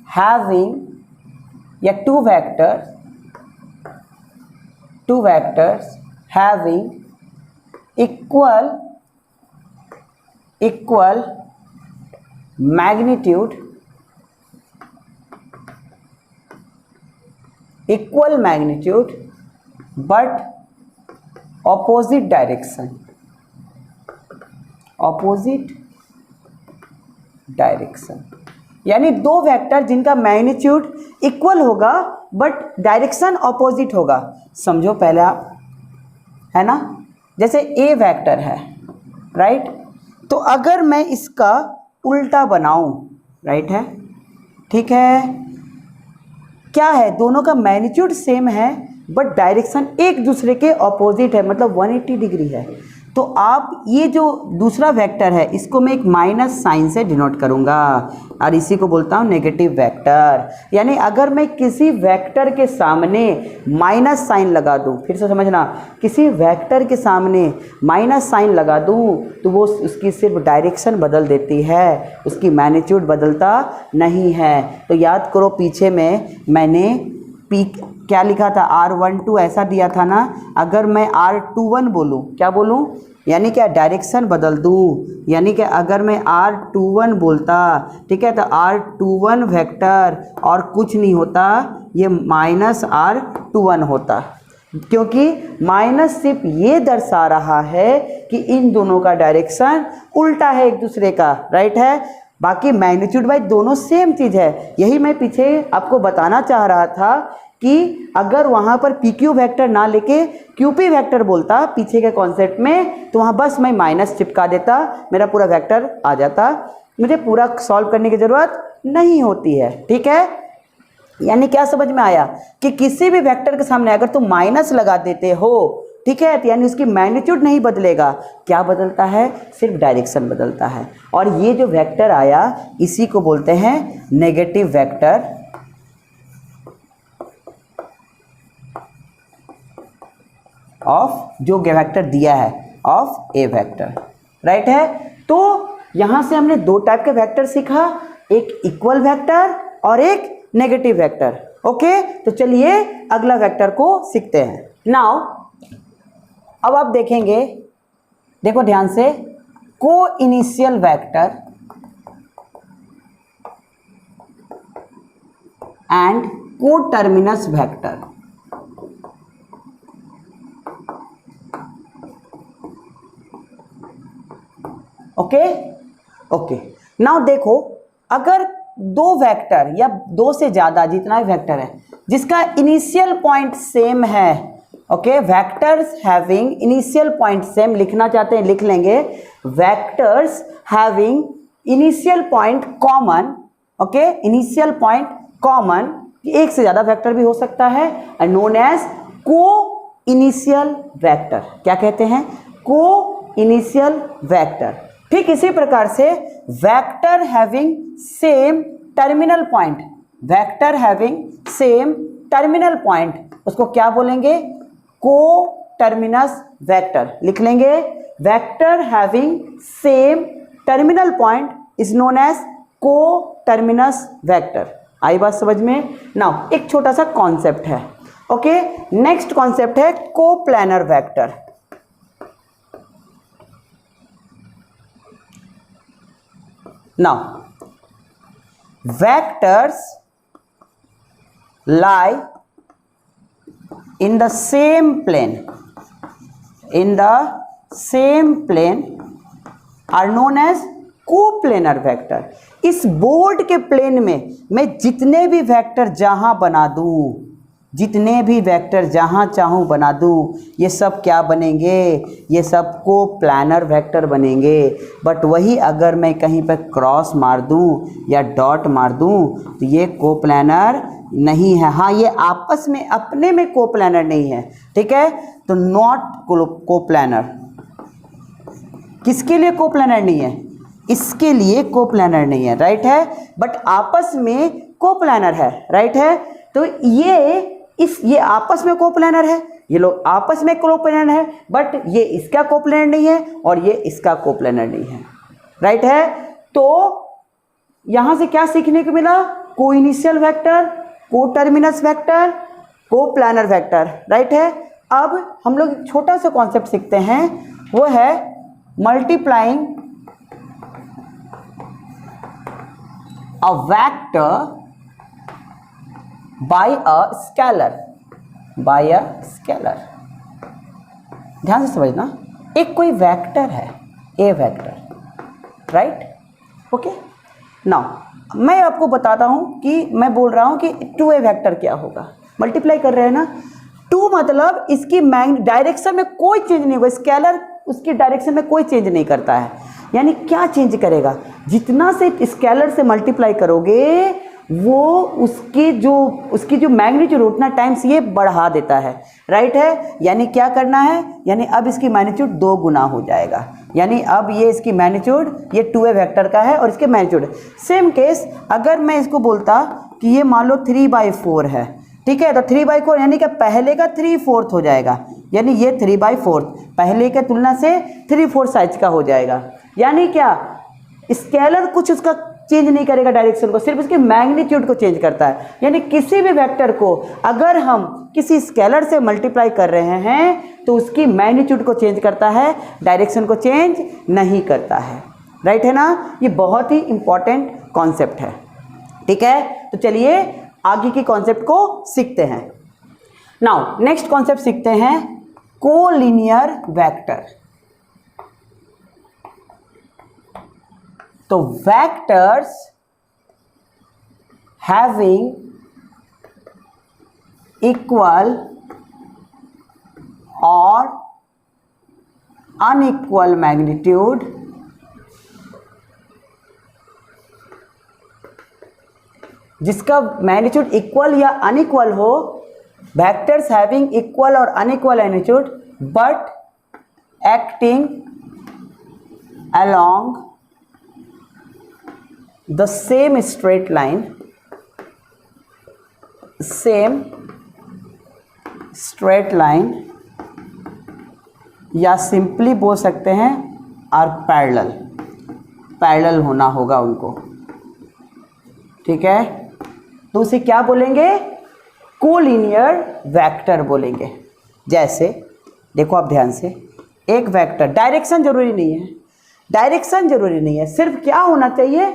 हैविंग या two vectors having equal magnitude but opposite direction. यानी दो वेक्टर जिनका मैग्नीट्यूड इक्वल होगा बट डायरेक्शन ऑपोजिट होगा। समझो पहले आप, है ना? जैसे ए वेक्टर है, राइट? तो अगर मैं इसका उल्टा बनाऊं, राइट है, ठीक है, क्या है? दोनों का मैग्नीट्यूड सेम है बट डायरेक्शन एक दूसरे के ऑपोजिट है, मतलब 180 डिग्री है। तो आप ये जो दूसरा वेक्टर है, इसको मैं एक माइनस साइन से डिनोट करूंगा और इसी को बोलता हूँ नेगेटिव वेक्टर। यानी अगर मैं किसी वेक्टर के सामने माइनस साइन लगा दूँ, फिर से समझना, किसी वेक्टर के सामने माइनस साइन लगा दूँ तो वो उसकी सिर्फ डायरेक्शन बदल देती है, उसकी मैग्नीट्यूड बदलता नहीं है। तो याद करो, पीछे में मैंने पी क्या लिखा था? R12 ऐसा दिया था ना। अगर मैं R21 बोलूँ, क्या बोलूँ? यानी क्या, डायरेक्शन बदल दूँ। यानी कि अगर मैं R21 बोलता, ठीक है, तो R21 वेक्टर और कुछ नहीं होता, ये माइनस R21 होता, क्योंकि माइनस सिर्फ ये दर्शा रहा है कि इन दोनों का डायरेक्शन उल्टा है एक दूसरे का, राइट है? बाकी मैग्नीट्यूड वाइज दोनों सेम चीज़ है। यही मैं पीछे आपको बताना चाह रहा था कि अगर वहाँ पर पी क्यू वेक्टर ना लेके क्यूपी वेक्टर बोलता पीछे के कॉन्सेप्ट में, तो वहाँ बस मैं माइनस चिपका देता, मेरा पूरा वेक्टर आ जाता, मुझे पूरा सॉल्व करने की ज़रूरत नहीं होती है। ठीक है, यानी क्या समझ में आया कि किसी भी वेक्टर के सामने अगर तुम माइनस लगा देते हो, ठीक है, तो यानी उसकी मैग्नीट्यूड नहीं बदलेगा, क्या बदलता है? सिर्फ डायरेक्शन बदलता है। और ये जो वेक्टर आया इसी को बोलते हैं नेगेटिव वेक्टर ऑफ, जो वेक्टर दिया है ऑफ ए वेक्टर, राइट है। तो यहां से हमने दो टाइप के वेक्टर सीखा, एक इक्वल वेक्टर और एक नेगेटिव वेक्टर। ओके, तो चलिए अगला वेक्टर को सीखते हैं। नाउ अब आप देखेंगे, देखो ध्यान से, को इनिशियल वेक्टर एंड को terminus vector. Okay okay, now देखो, अगर दो वेक्टर या दो से ज्यादा, जितना भी वेक्टर है जिसका इनिशियल पॉइंट सेम है, okay, vectors having initial point same, लिखना चाहते हैं लिख लेंगे, vectors having initial point common, okay, initial point common, एक से ज्यादा वेक्टर भी हो सकता है, नोन एज को इनिशियल वेक्टर। क्या कहते हैं? को इनिशियल वेक्टर। ठीक इसी प्रकार से vector having same terminal point, vector having same terminal point, उसको क्या बोलेंगे? Coterminous vector. लिख लेंगे, vector having same terminal point is known as coterminous vector. आई बात समझ में? नाउ एक छोटा सा कॉन्सेप्ट है, ओके। नेक्स्ट कॉन्सेप्ट है coplanar vector. Now vectors lie in the same plane are known as coplanar vector. इस बोर्ड के प्लेन में मैं जितने भी वेक्टर जहां बना दूं, जितने भी वेक्टर जहां चाहूं बना दूं, ये सब क्या बनेंगे? ये सब कोप्लैनर वेक्टर बनेंगे। बट वही अगर मैं कहीं पर क्रॉस मार दूं या डॉट मार दूं तो ये कोप्लैनर नहीं है। हाँ, ये आपस में अपने में कोप्लैनर नहीं है, ठीक है। तो नॉट कोप्लैनर। किसके लिए कोप्लैनर नहीं है? इसके लिए कोप्लैनर नहीं है, राइट है। बट आपस में कोप्लैनर है, राइट है। तो ये आपस में कोप्लैनर है, ये लोग आपस में कोप्लैनर है, बट ये इसका कोप्लैनर नहीं है और ये इसका कोप्लैनर नहीं है, राइट है। तो यहां से क्या सीखने को मिला? को इनिशियल वेक्टर, को terminus vector, coplanar vector, right है। अब हम लोग एक छोटा सा कॉन्सेप्ट सीखते हैं, वो है multiplying a vector by a scalar, ध्यान से समझना। एक कोई वेक्टर है, A vector, right, okay. Now मैं आपको बताता हूं कि मैं बोल रहा हूं कि 2a वेक्टर क्या होगा। मल्टीप्लाई कर रहे हैं ना, 2 मतलब इसकी डायरेक्शन में कोई चेंज नहीं होगा। स्केलर उसकी डायरेक्शन में कोई चेंज नहीं करता है। यानी क्या चेंज करेगा? जितना से स्केलर से मल्टीप्लाई करोगे वो उसकी जो मैग्नीट्यूड उतना टाइम्स ये बढ़ा देता है, राइट है। यानी क्या करना है? यानी अब इसकी मैग्नीट्यूड 2 गुना हो जाएगा। यानी अब ये इसकी मैग्नीट्यूड, ये 2a वेक्टर का है और इसके मैग्नीट्यूड। सेम केस अगर मैं इसको बोलता कि ये मान लो 3/4 है, ठीक है। तो 3/4 यानी कि पहले का 3/4 हो जाएगा। यानी ये 3/4 पहले के तुलना से 3/4 साइज का हो जाएगा। यानी क्या? स्केलर कुछ उसका चेंज नहीं करेगा डायरेक्शन को, सिर्फ उसके मैग्नीट्यूड को चेंज करता है। यानी किसी भी वेक्टर को अगर हम किसी स्केलर से मल्टीप्लाई कर रहे हैं तो उसकी मैग्नीट्यूड को चेंज करता है, डायरेक्शन को चेंज नहीं करता है, राइट है ना। ये बहुत ही इंपॉर्टेंट कॉन्सेप्ट है, ठीक है। तो चलिए आगे की कॉन्सेप्ट को सीखते हैं। नाउ नेक्स्ट कॉन्सेप्ट सीखते हैं कोलिनियर वेक्टर। तो वेक्टर्स हैविंग इक्वल और अनइक्वल मैग्नीट्यूड जिसका मैग्नीट्यूड इक्वल या अनइक्वल हो, वेक्टर्स हैविंग इक्वल और unequal magnitude but acting along the same straight line, या सिंपली बोल सकते हैं आर पैरेलल होना होगा उनको, ठीक है। तो उसे क्या बोलेंगे? कोलिनियर वेक्टर बोलेंगे। जैसे देखो आप ध्यान से, एक वेक्टर डायरेक्शन जरूरी नहीं है, सिर्फ क्या होना चाहिए,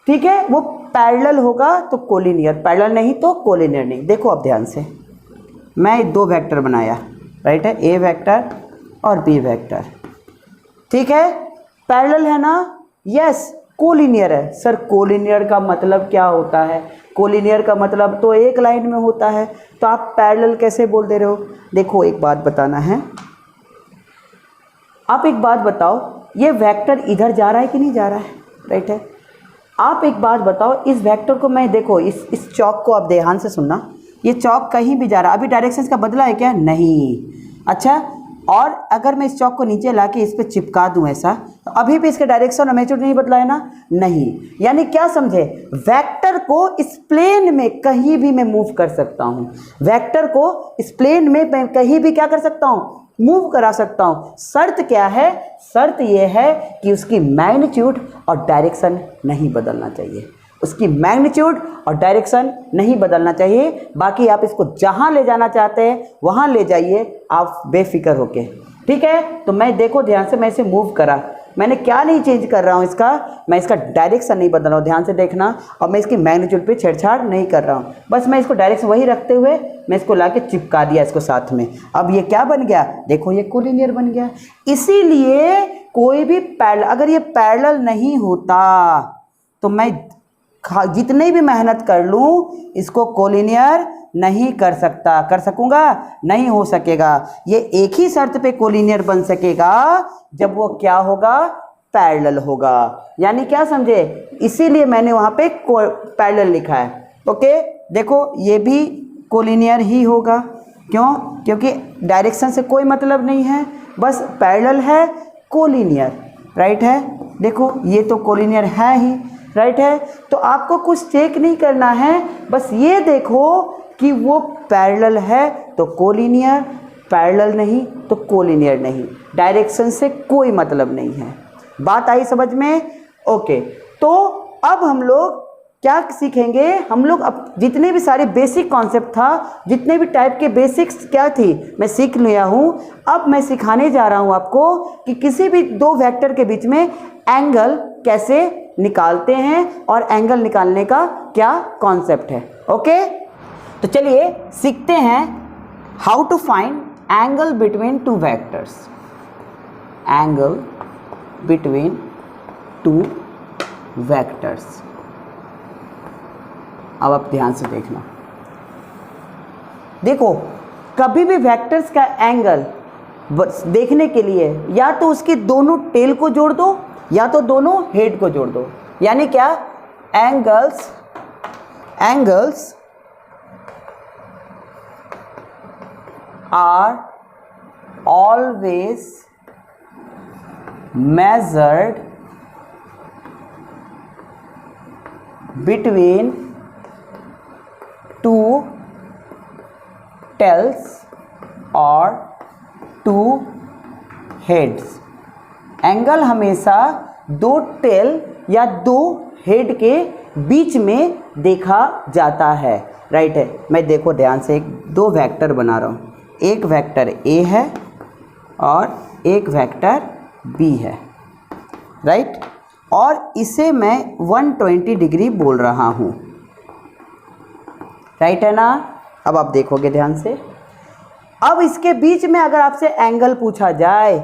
ठीक है, वो पैरेलल होगा तो कोलिनियर, पैरेलल नहीं तो कोलिनियर नहीं। देखो आप ध्यान से, मैं 2 वेक्टर बनाया, राइट है, ए वेक्टर और बी वेक्टर, ठीक है, पैरेलल है ना, यस। कोलिनियर है सर, कोलिनियर का मतलब क्या होता है? कोलिनियर का मतलब तो एक लाइन में होता है, तो आप पैरेलल कैसे बोल दे रहे हो? देखो एक बात बताना है, आप एक बात बताओ, ये वेक्टर इधर जा रहा है कि नहीं जा रहा है, राइट है। आप एक बात बताओ, इस वेक्टर को मैं देखो, इस चौक को आप ध्यान से सुनना, ये चौक कहीं भी जा रहा है, अभी डायरेक्शन का बदला है क्या? नहीं। अच्छा, और अगर मैं इस चौक को नीचे लाके इस पर चिपका दूं ऐसा, तो अभी भी इसका डायरेक्शन और मैग्नीट्यूड नहीं बदला है ना? नहीं। यानी क्या समझे, वेक्टर को इस प्लेन में कहीं भी मैं मूव कर सकता हूं, वेक्टर को इस प्लेन में मैं कहीं भी क्या कर सकता हूं? मूव करा सकता हूँ। शर्त क्या है? शर्त ये है कि उसकी मैग्नीट्यूड और डायरेक्शन नहीं बदलना चाहिए। उसकी मैग्नीट्यूड और डायरेक्शन नहीं बदलना चाहिए। बाकी आप इसको जहाँ ले जाना चाहते हैं वहाँ ले जाइए, आप बेफिक्र होके। ठीक है, तो मैं देखो ध्यान से, मैं इसे मूव करा, मैंने क्या नहीं चेंज कर रहा हूँ इसका, मैं इसका डायरेक्शन नहीं बदल रहा हूँ, ध्यान से देखना। और मैं इसकी मैग्नीट्यूड पे छेड़छाड़ नहीं कर रहा हूँ, बस मैं इसको डायरेक्शन वही रखते हुए मैं इसको लाके चिपका दिया इसको साथ में। अब ये क्या बन गया? देखो ये कोलिनियर बन गया। इसीलिए कोई भी पैरेलल, अगर ये पैरेलल नहीं होता तो मैं जितनी भी मेहनत कर लूँ इसको कोलिनियर नहीं कर सकता। कर सकूँगा? नहीं हो सकेगा। ये एक ही शर्त पे कोलिनियर बन सकेगा जब वो क्या होगा? पैरेलल होगा। यानी क्या समझे? इसीलिए मैंने वहाँ पे पैरेलल लिखा है। ओके, देखो ये भी कोलिनियर ही होगा। क्यों? क्योंकि डायरेक्शन से कोई मतलब नहीं है, बस पैरेलल है, कोलिनियर। राइट है, देखो ये तो कोलिनियर है ही। राइट है, तो आपको कुछ चेक नहीं करना है, बस ये देखो कि वो पैरेलल है तो कोलिनियर, पैरेलल नहीं तो कोलिनियर नहीं, डायरेक्शन से कोई मतलब नहीं है। बात आई समझ में? ओके, तो अब हम लोग क्या सीखेंगे? हम लोग अब जितने भी सारे बेसिक कॉन्सेप्ट था, जितने भी टाइप के बेसिक्स क्या थी, मैं सीख लिया हूँ। अब मैं सिखाने जा रहा हूँ आपको कि किसी भी दो वेक्टर के बीच में एंगल कैसे निकालते हैं और एंगल निकालने का क्या कॉन्सेप्ट है। ओके, तो चलिए सीखते हैं how to find angle between two vectors. Angle between two vectors. अब आप ध्यान से देखना, देखो कभी भी वेक्टर्स का एंगल देखने के लिए या तो उसके दोनों टेल को जोड़ दो या तो दोनों हेड को जोड़ दो। यानी क्या? Angles are always measured between two tails or two heads। Angle हमेशा दो टेल या दो हेड के बीच में देखा जाता है। राइट है, मैं देखो ध्यान से दो वेक्टर बना रहा हूँ, एक वेक्टर ए है और एक वेक्टर बी है। राइट, और इसे मैं 120 डिग्री बोल रहा हूँ। राइट है ना? अब आप देखोगे ध्यान से, अब इसके बीच में अगर आपसे एंगल पूछा जाए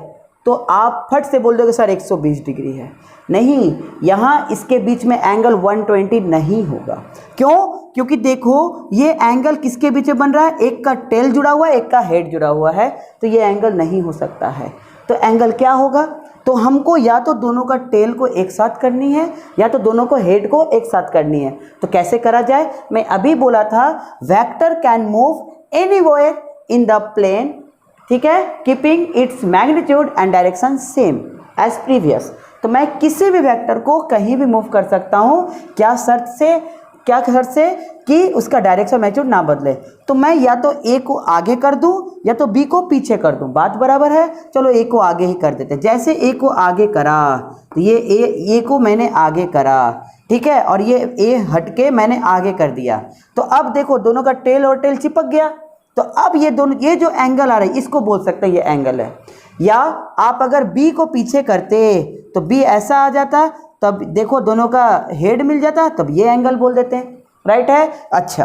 तो आप फट से बोल दोगे सर 120 डिग्री है। नहीं, यहाँ इसके बीच में एंगल 120 नहीं होगा। क्यों? क्योंकि देखो ये एंगल किसके बीच में बन रहा है? एक का टेल जुड़ा हुआ है, एक का हेड जुड़ा हुआ है, तो ये एंगल नहीं हो सकता है। तो एंगल क्या होगा? तो हमको या तो दोनों का टेल को एक साथ करनी है या तो दोनों को हेड को एक साथ करनी है। तो कैसे करा जाए? मैं अभी बोला था vector can move anywhere in the plane, ठीक है, keeping its magnitude and direction same as previous. तो मैं किसी भी वेक्टर को कहीं भी मूव कर सकता हूँ। क्या शर्त से? क्या शर्त से? कि उसका डायरेक्शन मैग्नीट्यूड ना बदले। तो मैं या तो ए को आगे कर दूँ या तो बी को पीछे कर दूँ, बात बराबर है। चलो ए को आगे ही कर देते हैं। जैसे ए को आगे करा तो ये ए को मैंने आगे करा, ठीक है, और ये ए हट के मैंने आगे कर दिया। तो अब देखो दोनों का टेल और टेल चिपक गया। तो अब ये दोनों, ये जो एंगल आ रहा है इसको बोल सकते हैं ये एंगल है। या आप अगर बी को पीछे करते तो बी ऐसा आ जाता, तब देखो दोनों का हेड मिल जाता, तब ये एंगल बोल देते हैं। राइट है? अच्छा,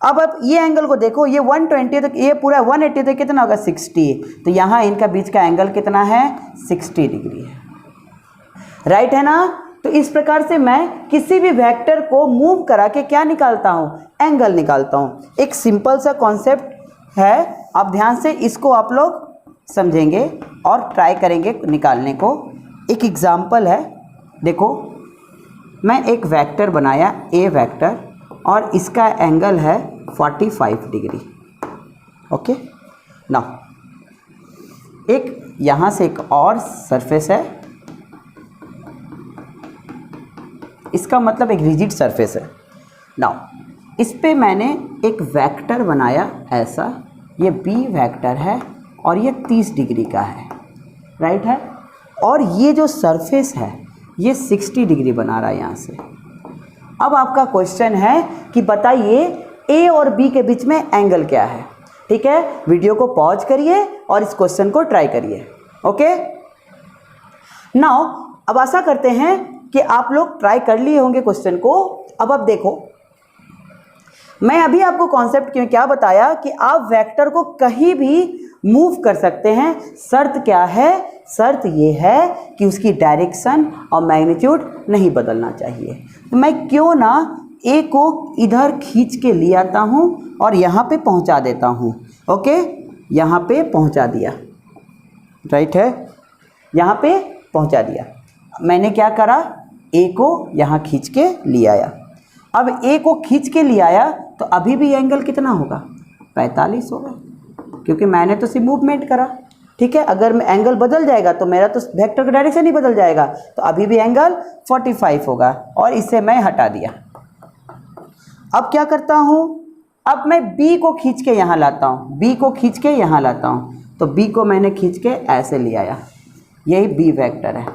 अब ये एंगल को देखो, ये 120 तो ये पूरा 180 तो कितना होगा? 60। तो यहाँ इनका बीच का एंगल कितना है? 60 डिग्री है। राइट है ना? तो इस प्रकार से मैं किसी भी वेक्टर को मूव करा के क्या निकालता हूँ? एंगल निकालता हूँ। एक सिंपल सा कॉन्सेप्ट है, आप ध्यान से इसको आप लोग समझेंगे और ट्राई करेंगे निकालने को। एक एग्जाम्पल है, देखो मैं एक वेक्टर बनाया ए वेक्टर और इसका एंगल है 45 डिग्री। ओके, नाउ एक यहाँ से एक और सरफेस है, इसका मतलब एक रिजिड सरफेस है। नाउ इस पे मैंने एक वेक्टर बनाया ऐसा, ये बी वेक्टर है और ये 30 डिग्री का है, राइट है। और ये जो सरफेस है ये 60 डिग्री बना रहा है यहाँ से। अब आपका क्वेश्चन है कि बताइए ए और बी के बीच में एंगल क्या है। ठीक है, वीडियो को पॉज करिए और इस क्वेश्चन को ट्राई करिए। ओके, नाउ अब आशा करते हैं कि आप लोग ट्राई कर लिए होंगे क्वेश्चन को। अब देखो, मैं अभी आपको कॉन्सेप्ट क्या बताया कि आप वेक्टर को कहीं भी मूव कर सकते हैं। शर्त क्या है? शर्त ये है कि उसकी डायरेक्शन और मैग्नीट्यूड नहीं बदलना चाहिए। तो मैं क्यों ना ए को इधर खींच के ले आता हूँ और यहाँ पे पहुँचा देता हूँ। ओके, यहाँ पे पहुँचा दिया, राइट है, यहाँ पे पहुँचा दिया। मैंने क्या करा, ए को यहाँ खींच के ले आया। अब ए को खींच के ले आया तो अभी भी एंगल कितना होगा? 45 होगा, क्योंकि मैंने तो सिर्फ मूवमेंट करा। ठीक है, अगर एंगल बदल जाएगा तो मेरा तो वेक्टर का डायरेक्शन ही बदल जाएगा, तो अभी भी एंगल 45 होगा और इसे मैं हटा दिया। अब क्या करता हूँ, अब मैं बी को खींच के यहाँ लाता हूँ, बी को खींच के यहाँ लाता हूँ। तो बी को मैंने खींच के ऐसे ले आया, यही बी वेक्टर है।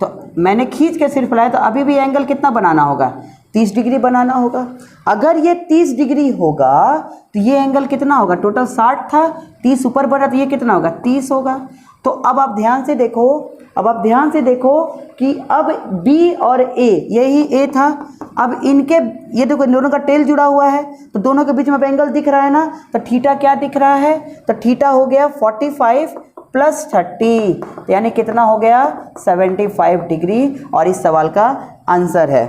तो मैंने खींच के सिर्फ लाया, तो अभी भी एंगल कितना बनाना होगा? 30 डिग्री बनाना होगा। अगर ये 30 डिग्री होगा तो ये एंगल कितना होगा? टोटल 60 था, 30 ऊपर बढ़ा तो ये कितना होगा? 30 होगा। तो अब आप ध्यान से देखो, कि अब B और A, यही A था, अब इनके ये देखो दोनों का टेल जुड़ा हुआ है, तो दोनों के बीच में एंगल दिख रहा है ना। तो थीटा क्या दिख रहा है? तो थीटा हो गया 45 + 30, तो यानी कितना हो गया? 75 डिग्री। और इस सवाल का आंसर है।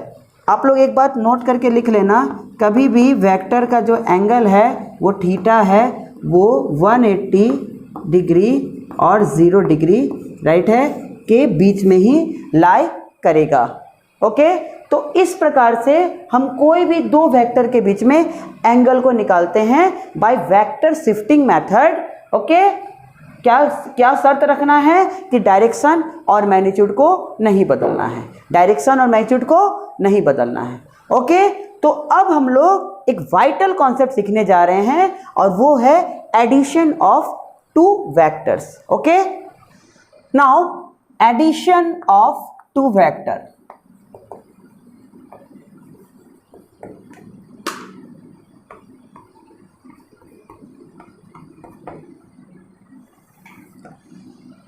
आप लोग एक बात नोट करके लिख लेना, कभी भी वेक्टर का जो एंगल है वो थीटा है, वो 180 डिग्री और 0 डिग्री, राइट है, के बीच में ही लाई करेगा। ओके, तो इस प्रकार से हम कोई भी दो वेक्टर के बीच में एंगल को निकालते हैं by vector shifting method. Okay, क्या शर्त रखना है कि डायरेक्शन और मैग्नीट्यूड को नहीं बदलना है, डायरेक्शन और मैग्नीट्यूड को नहीं बदलना है। ओके, तो अब हम लोग एक वाइटल कॉन्सेप्ट सीखने जा रहे हैं और वो है addition of two vectors. Okay, now addition of two vector.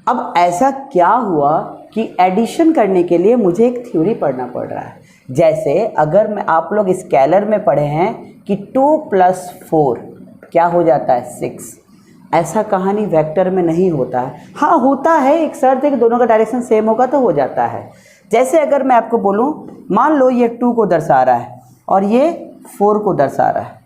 अब ऐसा क्या हुआ कि एडिशन करने के लिए मुझे एक थ्योरी पढ़ना पड़ रहा है। जैसे अगर मैं आप लोग स्केलर में पढ़े हैं कि 2 + 4 क्या हो जाता है? 6। ऐसा कहानी वेक्टर में नहीं होता है। हाँ होता है, एक शर्त है कि दोनों का डायरेक्शन सेम होगा तो हो जाता है। जैसे अगर मैं आपको बोलूँ, मान लो ये 2 को दर्शा रहा है और ये 4 को दर्शा रहा है,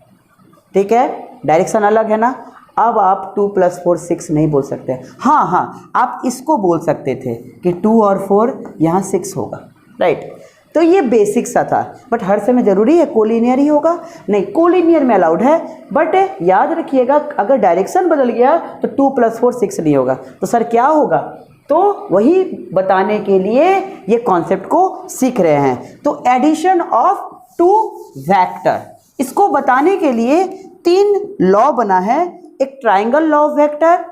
ठीक है, डायरेक्शन अलग है ना। अब आप 2 + 4 6 नहीं बोल सकते। हाँ, आप इसको बोल सकते थे कि 2 और 4 यहाँ 6 होगा, राइट। तो ये बेसिक सा था, बट हर समय ज़रूरी है कोलिनियर ही होगा? नहीं, कोलिनियर में अलाउड है, बट याद रखिएगा अगर डायरेक्शन बदल गया तो 2 + 4 6 नहीं होगा। तो सर क्या होगा? तो वही बताने के लिए ये कॉन्सेप्ट को सीख रहे हैं। तो एडिशन ऑफ टू वेक्टर, इसको बताने के लिए 3 लॉ बना है। एक ट्राइंगल लॉ ऑफ वेक्टर,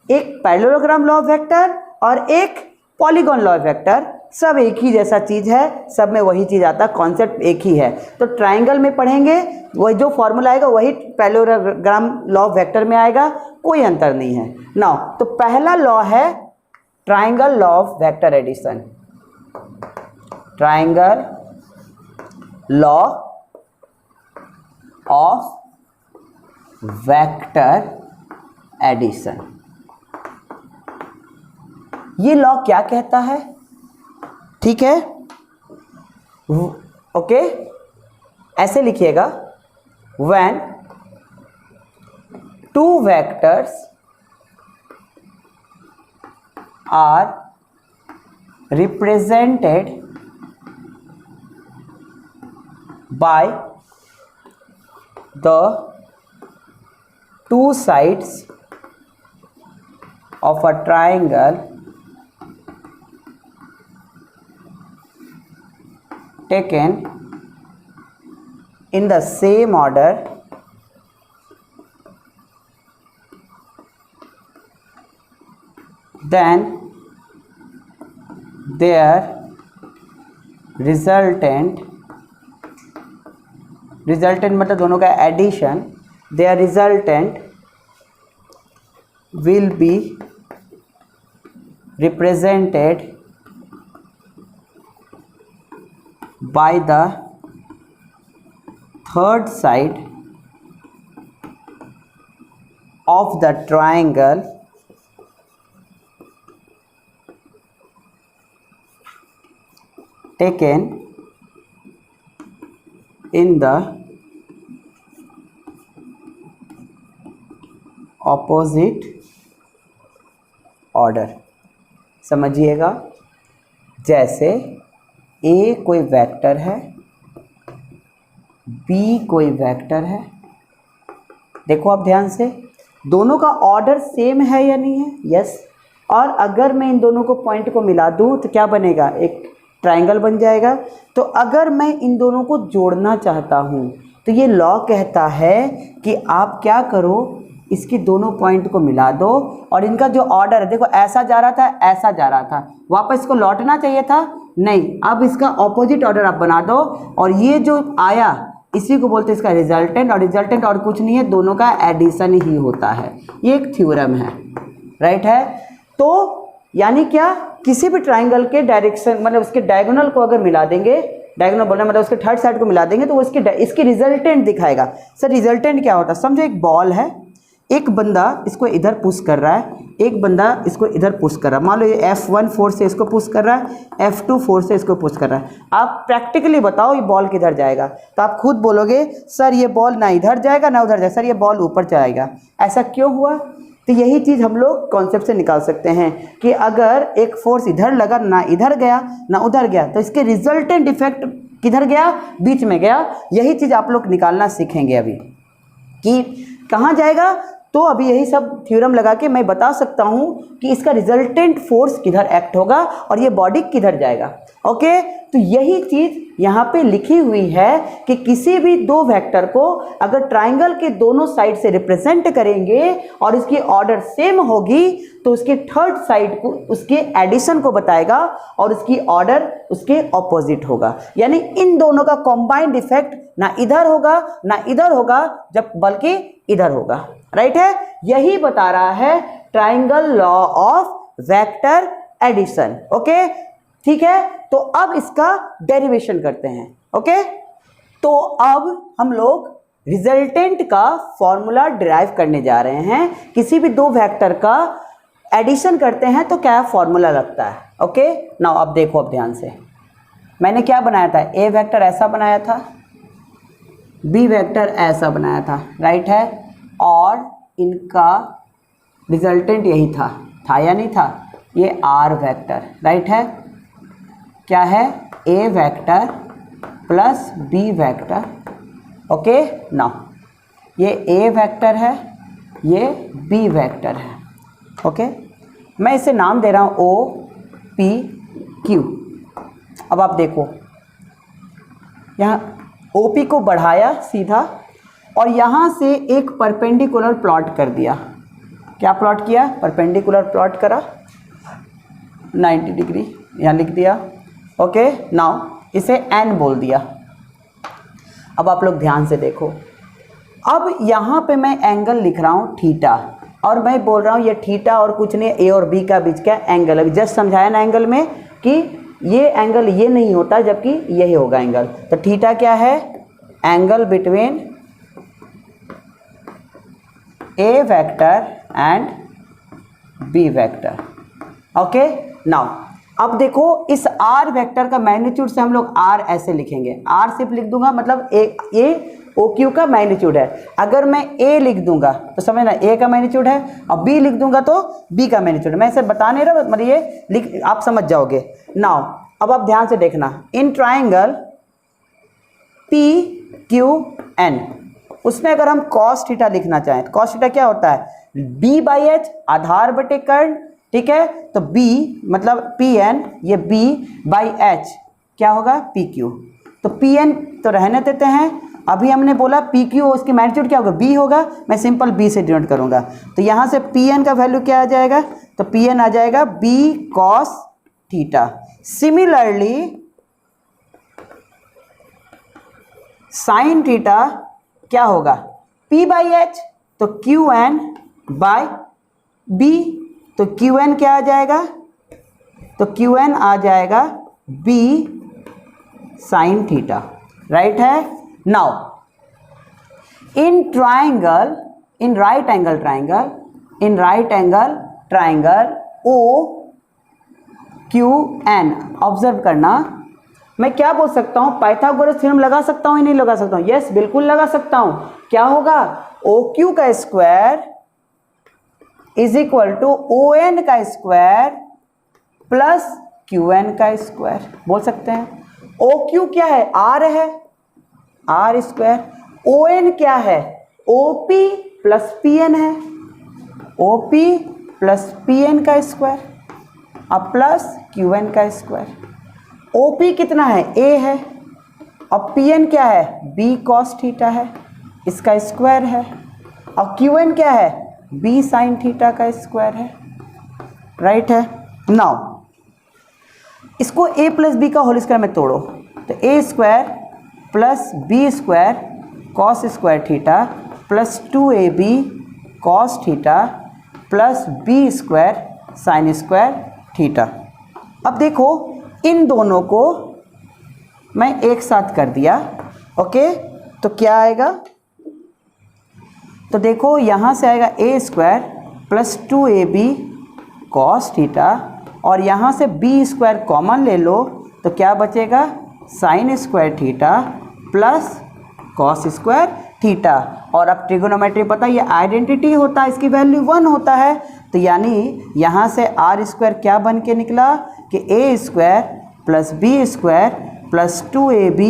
एक पैरेललोग्राम लॉ ऑफ वेक्टर और एक पॉलीगॉन लॉ ऑफ वेक्टर। सब एक ही जैसा चीज़ है, सब में वही चीज़ आता है, कॉन्सेप्ट एक ही है। तो ट्राइंगल में पढ़ेंगे वही जो फॉर्मूला आएगा वही पैरेललोग्राम लॉ ऑफ वेक्टर में आएगा, कोई अंतर नहीं है। नाउ तो पहला लॉ है triangle law of vector addition. Triangle law of vector addition. ये लॉ क्या कहता है? ठीक है, ओके, ऐसे लिखिएगा, when two vectors are represented by the two sides of a triangle taken in the same order, then their resultant मतलब दोनों का addition, their resultant will be represented by the third side of the triangle taken in the opposite order। समझिएगा, जैसे ए कोई वेक्टर है, बी कोई वेक्टर है, देखो आप ध्यान से, दोनों का ऑर्डर सेम है या नहीं है? यस। और अगर मैं इन दोनों को पॉइंट को मिला दूं तो क्या बनेगा? एक ट्रायंगल बन जाएगा। तो अगर मैं इन दोनों को जोड़ना चाहता हूं तो ये लॉ कहता है कि आप क्या करो, इसके दोनों पॉइंट को मिला दो और इनका जो ऑर्डर है, देखो ऐसा जा रहा था, ऐसा जा रहा था, वापस इसको लौटना चाहिए था, नहीं, अब इसका ऑपोजिट ऑर्डर आप बना दो और ये जो आया इसी को बोलते हैं इसका रिजल्टेंट। और रिजल्टेंट और कुछ नहीं है, दोनों का एडिशन ही होता है। ये एक थ्योरम है, राइट है। तो यानी क्या, किसी भी ट्राइंगल के डायरेक्शन मतलब उसके डायगोनल को अगर मिला देंगे, डायगोनल बोलना मतलब उसके थर्ड साइड को मिला देंगे तो वो इसकी रिजल्टेंट दिखाएगा। सर रिजल्टेंट क्या होता है? समझो एक बॉल है, एक बंदा इसको इधर पुश कर रहा है, एक बंदा इसको इधर पुश कर रहा है। मान लो ये F1 फोर्स से इसको पुश कर रहा है, F2 फोर्स से इसको पुश कर रहा है। आप प्रैक्टिकली बताओ ये बॉल किधर जाएगा? तो आप खुद बोलोगे सर ये बॉल ना इधर जाएगा ना उधर जाएगा, सर ये बॉल ऊपर जाएगा। ऐसा क्यों हुआ? तो यही चीज़ हम लोग कॉन्सेप्ट से निकाल सकते हैं कि अगर एक फोर्स इधर लगा, ना इधर गया ना उधर गया, तो इसके रिजल्टेंट इफेक्ट किधर गया? बीच में गया। यही चीज़ आप लोग निकालना सीखेंगे अभी कि कहाँ जाएगा। तो अभी यही सब थ्योरम लगा के मैं बता सकता हूँ कि इसका रिजल्टेंट फोर्स किधर एक्ट होगा और ये बॉडी किधर जाएगा। ओके, तो यही चीज़ यहाँ पे लिखी हुई है कि किसी भी दो वेक्टर को अगर ट्राइंगल के दोनों साइड से रिप्रेजेंट करेंगे और इसकी ऑर्डर सेम होगी तो उसके थर्ड साइड को उसके एडिशन को बताएगा और उसकी ऑर्डर उसके ऑपोजिट होगा। यानी इन दोनों का कॉम्बाइंड इफेक्ट ना इधर होगा ना इधर होगा, जब बल्कि इधर होगा, राइट है। यही बता रहा है triangle law of vector addition. Okay, ठीक है। तो अब इसका डेरिवेशन करते हैं। ओके, तो अब हम लोग रिजल्टेंट का फॉर्मूला डिराइव करने जा रहे हैं। किसी भी दो वेक्टर का एडिशन करते हैं तो क्या फॉर्मूला लगता है। ओके, नाउ अब देखो, अब ध्यान से, मैंने क्या बनाया था? ए वेक्टर ऐसा बनाया था, बी वेक्टर ऐसा बनाया था, राइट है, और इनका रिजल्टेंट यही था या नहीं था? ये आर वेक्टर, राइट है। क्या है? A vector plus B vector. Okay, now ये ए वेक्टर है, ये बी वेक्टर है। ओके, मैं इसे नाम दे रहा हूँ ओ पी क्यू। अब आप देखो, यहाँ ओ पी को बढ़ाया सीधा और यहाँ से एक परपेंडिकुलर प्लॉट कर दिया। क्या प्लॉट किया? परपेंडिकुलर प्लॉट करा, 90 डिग्री यहाँ लिख दिया। ओके, नाउ इसे एन बोल दिया। अब आप लोग ध्यान से देखो, अब यहाँ पे मैं एंगल लिख रहा हूँ थीटा और मैं बोल रहा हूँ ये थीटा और कुछ नहीं, ए और बी का बीच का एंगल। अभी जस्ट समझाया ना एंगल में कि ये एंगल ये नहीं होता जबकि यही होगा एंगल। तो थीटा क्या है? Angle between A vector and B vector. Okay, now अब देखो, इस आर वेक्टर का मैग्नीट्यूड से हम लोग आर ऐसे लिखेंगे। आर सिर्फ लिख दूंगा मतलब ए ओ क्यू का मैग्नीट्यूड है। अगर मैं ए लिख दूंगा तो समझना ए का मैग्नीट्यूड है, और बी लिख दूंगा तो बी का मैग्नीट्यूड। मैं इसे बता नहीं रहा, मतलब ये लिख आप समझ जाओगे। नाउ अब आप ध्यान से देखना, in triangle P Q N, उसमें अगर हम कॉस थीटा लिखना चाहें तो कॉस थीटा क्या होता है? बी बाई एच, आधार बटे कर्ण, ठीक है। तो बी मतलब पी एन, ये बी बाई एच क्या होगा? P Q. तो पी एन तो रहने देते हैं, अभी हमने बोला पी क्यू, उसकी मैग्नीट्यूड क्या होगा? बी होगा। मैं सिंपल बी से डिनोट करूंगा। तो यहाँ से पी एन का वैल्यू क्या आ जाएगा? तो पी एन आ जाएगा B cos theta. Similarly sine theta क्या होगा, पी बाई एच, तो क्यू एन बाई बी, तो क्यू एन क्या आ जाएगा, तो क्यू एन आ जाएगा बी साइन थीटा, राइट है। Now in triangle, in right angle triangle, in right angle triangle O Q N, observe करना, मैं क्या बोल सकता हूँ, पाइथागोरस थ्योरम लगा सकता हूँ या नहीं लगा सकता हूँ, यस बिल्कुल लगा सकता हूँ। क्या होगा, ओ क्यू का square is equal to O N का स्क्वायर प्लस क्यू एन का स्क्वायर, बोल सकते हैं। ओ क्यू क्या है, आर है, आर स्क्वायर, ओ एन क्या है, O P plus P N है, O P plus P N का स्क्वायर, अब प्लस क्यू एन का स्क्वायर। ओ पी कितना है, ए है, और पी एन क्या है, बी कॉस थीटा है, इसका स्क्वायर है, और क्यू एन क्या है, बी साइन थीटा का स्क्वायर है, राइट है। नाउ इसको ए प्लस बी का होल स्क्वायर में तोड़ो, तो A square plus B square cos square theta plus 2ab cos theta plus B square sine square theta. अब देखो इन दोनों को मैं एक साथ कर दिया, ओके, तो क्या आएगा, तो देखो यहाँ से आएगा A square plus 2ab cos theta, और यहाँ से बी स्क्वायर कॉमन ले लो, तो क्या बचेगा, sign square theta plus cos square theta. और अब ट्रिगोनोमेट्री पता है ये आइडेंटिटी होता है, इसकी वैल्यू 1 होता है, तो यानी यहाँ से आर स्क्वायर क्या बन के निकला कि A square plus B square plus 2ab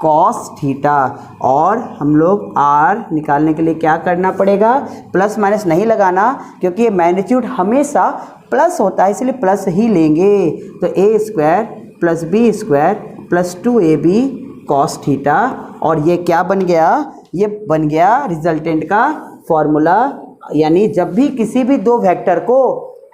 cos theta. और हम लोग आर निकालने के लिए क्या करना पड़ेगा, प्लस माइनस नहीं लगाना, क्योंकि ये मैग्नीट्यूड हमेशा प्लस होता है, इसलिए प्लस ही लेंगे। तो A square plus B square plus 2ab cos theta, और ये क्या बन गया, ये बन गया रिजल्टेंट का फॉर्मूला। यानी जब भी किसी भी दो वेक्टर को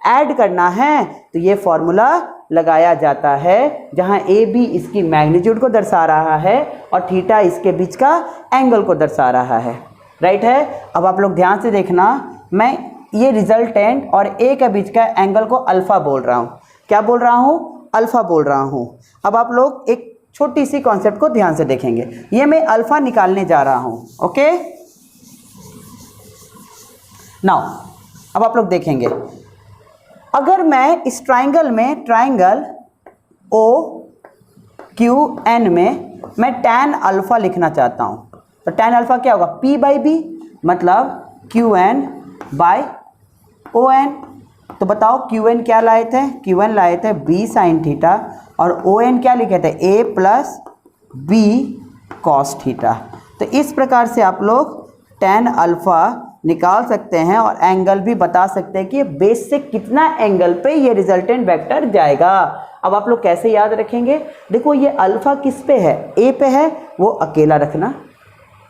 ऐड करना है तो ये फॉर्मूला लगाया जाता है, जहाँ ए बी इसकी मैग्नीट्यूड को दर्शा रहा है और थीटा इसके बीच का एंगल को दर्शा रहा है, राइट है। अब आप लोग ध्यान से देखना, मैं ये रिजल्टेंट और ए के बीच का एंगल को अल्फ़ा बोल रहा हूँ, क्या बोल रहा हूँ, अल्फ़ा बोल रहा हूँ। अब आप लोग एक छोटी सी कॉन्सेप्ट को ध्यान से देखेंगे, ये मैं अल्फ़ा निकालने जा रहा हूँ, ओके। नाउ अब आप लोग देखेंगे, अगर मैं इस ट्राइंगल में, ट्राइंगल ओ क्यू एन में मैं tan अल्फ़ा लिखना चाहता हूँ, तो tan अल्फ़ा क्या होगा, p बाई बी, मतलब Q N by O N. तो बताओ क्यू एन क्या लाए थे, क्यू एन लाए थे b साइन थीटा, और ओ एन क्या लिखे थे, a plus B cos theta. तो इस प्रकार से आप लोग tan अल्फ़ा निकाल सकते हैं और एंगल भी बता सकते हैं कि बेस से कितना एंगल पे ये रिजल्टेंट वेक्टर जाएगा। अब आप लोग कैसे याद रखेंगे, देखो ये अल्फ़ा किस पे है, ए पे है, वो अकेला रखना।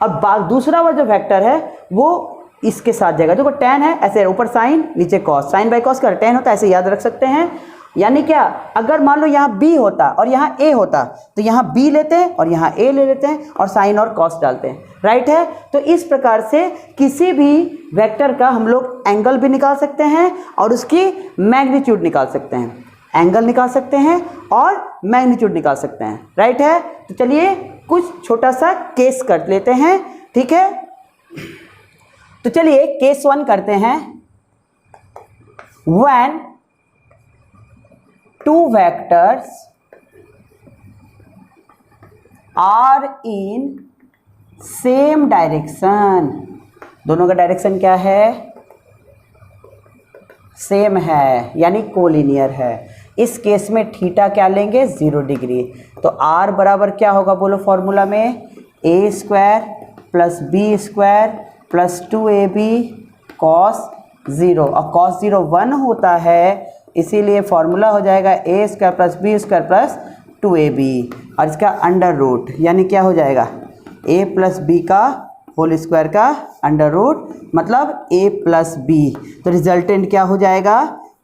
अब दूसरा वो जो वेक्टर है वो इसके साथ जाएगा, देखो tan है, ऐसे ऊपर साइन नीचे कॉस, साइन बाई कॉस का tan होता है, ऐसे याद रख सकते हैं। यानी क्या, अगर मान लो यहाँ b होता और यहाँ a होता, तो यहाँ b लेते हैं और यहाँ a ले लेते हैं और साइन और कॉस डालते हैं, राइट है। तो इस प्रकार से किसी भी वेक्टर का हम लोग एंगल भी निकाल सकते हैं और उसकी मैग्नीट्यूड निकाल सकते हैं, एंगल निकाल सकते हैं और मैग्नीट्यूड निकाल सकते हैं, राइट है। तो चलिए कुछ छोटा सा केस कर लेते हैं, ठीक है। तो चलिए केस 1 करते हैं। When two vectors are in same direction, दोनों का डायरेक्शन क्या है, सेम है, यानी कोलिनियर है। इस केस में थीटा क्या लेंगे, 0 डिग्री। तो आर बराबर क्या होगा बोलो फॉर्मूला में, A square plus B square plus 2ab cos 0, और कॉस 0 1 होता है, इसीलिए फॉर्मूला हो जाएगा A square plus B square plus 2ab, और इसका अंडर रूट, यानी क्या हो जाएगा, a प्लस बी का होल स्क्वायर का अंडर रूट, मतलब a प्लस बी। तो रिजल्टेंट क्या हो जाएगा,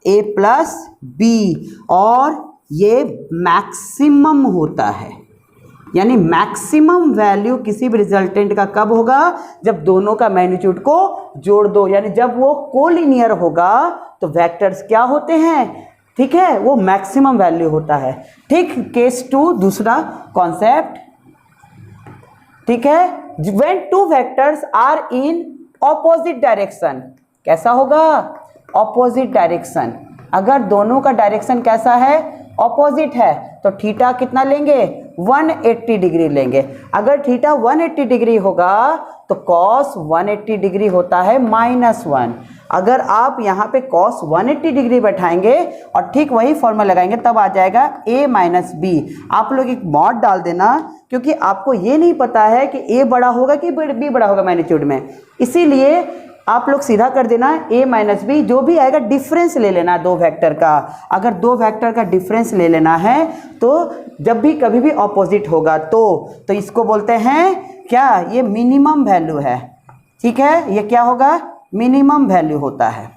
ए प्लस बी, और ये मैक्सिमम होता है, यानी मैक्सिमम वैल्यू किसी भी रिजल्टेंट का कब होगा, जब दोनों का मैग्नीट्यूड को जोड़ दो, यानी जब वो कोलिनियर होगा तो वेक्टर्स क्या होते हैं, ठीक है, वो मैक्सिमम वैल्यू होता है। ठीक, केस 2 दूसरा कॉन्सेप्ट, ठीक है, when two vectors are in opposite direction, कैसा होगा, ऑपोजिट डायरेक्शन, अगर दोनों का डायरेक्शन कैसा है, ऑपोजिट है, तो थीटा कितना लेंगे, 180 डिग्री लेंगे। अगर थीटा 180 डिग्री होगा तो कॉस 180 डिग्री होता है -1। अगर आप यहाँ पे कॉस 180 डिग्री बैठाएंगे और ठीक वही फॉर्मूला लगाएंगे तब आ जाएगा a माइनस बी। आप लोग एक मॉड डाल देना, क्योंकि आपको ये नहीं पता है कि a बड़ा होगा कि b बड़ा होगा मैग्नीट्यूड में, इसीलिए आप लोग सीधा कर देना a माइनस बी, जो भी आएगा डिफरेंस ले लेना दो वेक्टर का। अगर दो वेक्टर का डिफरेंस ले लेना है तो जब भी कभी भी ऑपोजिट होगा तो इसको बोलते हैं क्या, ये मिनिमम वैल्यू है, ठीक है, ये क्या होगा, मिनिमम वैल्यू होता है।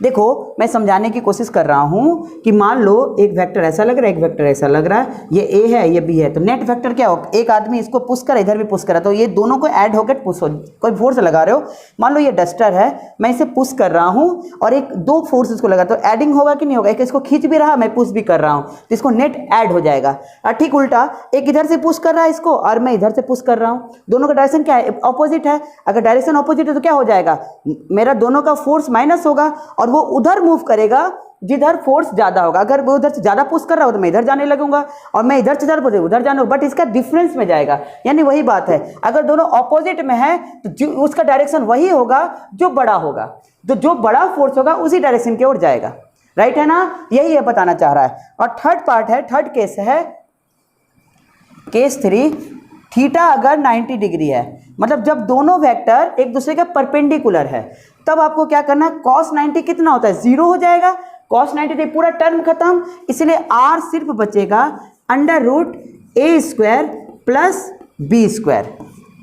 देखो मैं समझाने की कोशिश कर रहा हूँ कि मान लो एक वेक्टर ऐसा लग रहा है, एक वेक्टर ऐसा लग रहा है, ये ए है ये बी है, तो नेट वेक्टर क्या हो, एक आदमी इसको पुश कर इधर भी पुश कर रहा है, तो ये दोनों को ऐड होकर पुश हो, कोई फोर्स लगा रहे हो, मान लो ये डस्टर है, मैं इसे पुश कर रहा हूँ और एक दो फोर्स इसको लगा, तो एडिंग होगा कि नहीं होगा, एक इसको खींच भी रहा मैं पुश भी कर रहा हूँ, तो इसको नेट ऐड हो जाएगा। और ठीक उल्टा एक इधर से पुश कर रहा है इसको और मैं इधर से पुश कर रहा हूँ, दोनों का डायरेक्शन क्या है, ऑपोजिट है। अगर डायरेक्शन ऑपोजिट है तो क्या हो जाएगा, मेरा दोनों का फोर्स माइनस होगा और वो उधर मूव करेगा जिधर फोर्स ज्यादा होगा। अगर वो उधर से ज्यादा पुश कर रहा हो तो मैं इधर जाने लगूंगा और मैं इधर से ज्यादा उधर जाने, बट इसका डिफरेंस में जाएगा, यानी वही बात है, अगर दोनों ऑपोजिट में है तो उसका डायरेक्शन वही होगा जो बड़ा होगा, तो जो बड़ा फोर्स होगा उसी डायरेक्शन की ओर जाएगा, राइट है ना, यही ये बताना चाह रहा है। और थर्ड पार्ट है, थर्ड केस है केस 3, थीटा अगर 90 डिग्री है, मतलब जब दोनों वेक्टर एक दूसरे के परपेंडिकुलर है, तब आपको क्या करना है, cos 90 कितना होता है, 0 हो जाएगा, cos 90 पूरा टर्म खत्म, इसलिए r सिर्फ बचेगा √a² प्लस b²,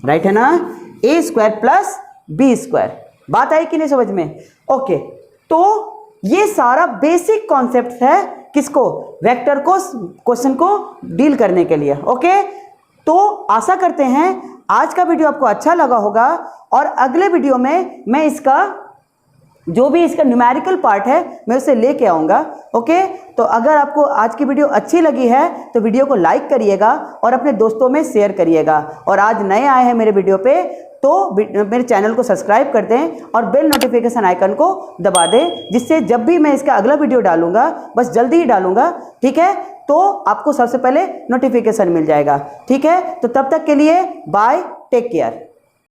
राइट है ना, a² प्लस b²। बात आई कि नहीं समझ में, ओके। तो ये सारा बेसिक कॉन्सेप्ट है किसको, वेक्टर को, क्वेश्चन को डील करने के लिए, ओके। तो आशा करते हैं आज का वीडियो आपको अच्छा लगा होगा और अगले वीडियो में मैं इसका जो भी इसका न्यूमेरिकल पार्ट है मैं उसे लेके आऊँगा, ओके। तो अगर आपको आज की वीडियो अच्छी लगी है तो वीडियो को लाइक करिएगा और अपने दोस्तों में शेयर करिएगा, और आज नए आए हैं मेरे वीडियो पे तो मेरे चैनल को सब्सक्राइब कर दें और बेल नोटिफिकेशन आइकन को दबा दें, जिससे जब भी मैं इसका अगला वीडियो डालूंगा, बस जल्दी ही डालूंगा, ठीक है, तो आपको सबसे पहले नोटिफिकेशन मिल जाएगा, ठीक है। तो तब तक के लिए बाय, टेक केयर।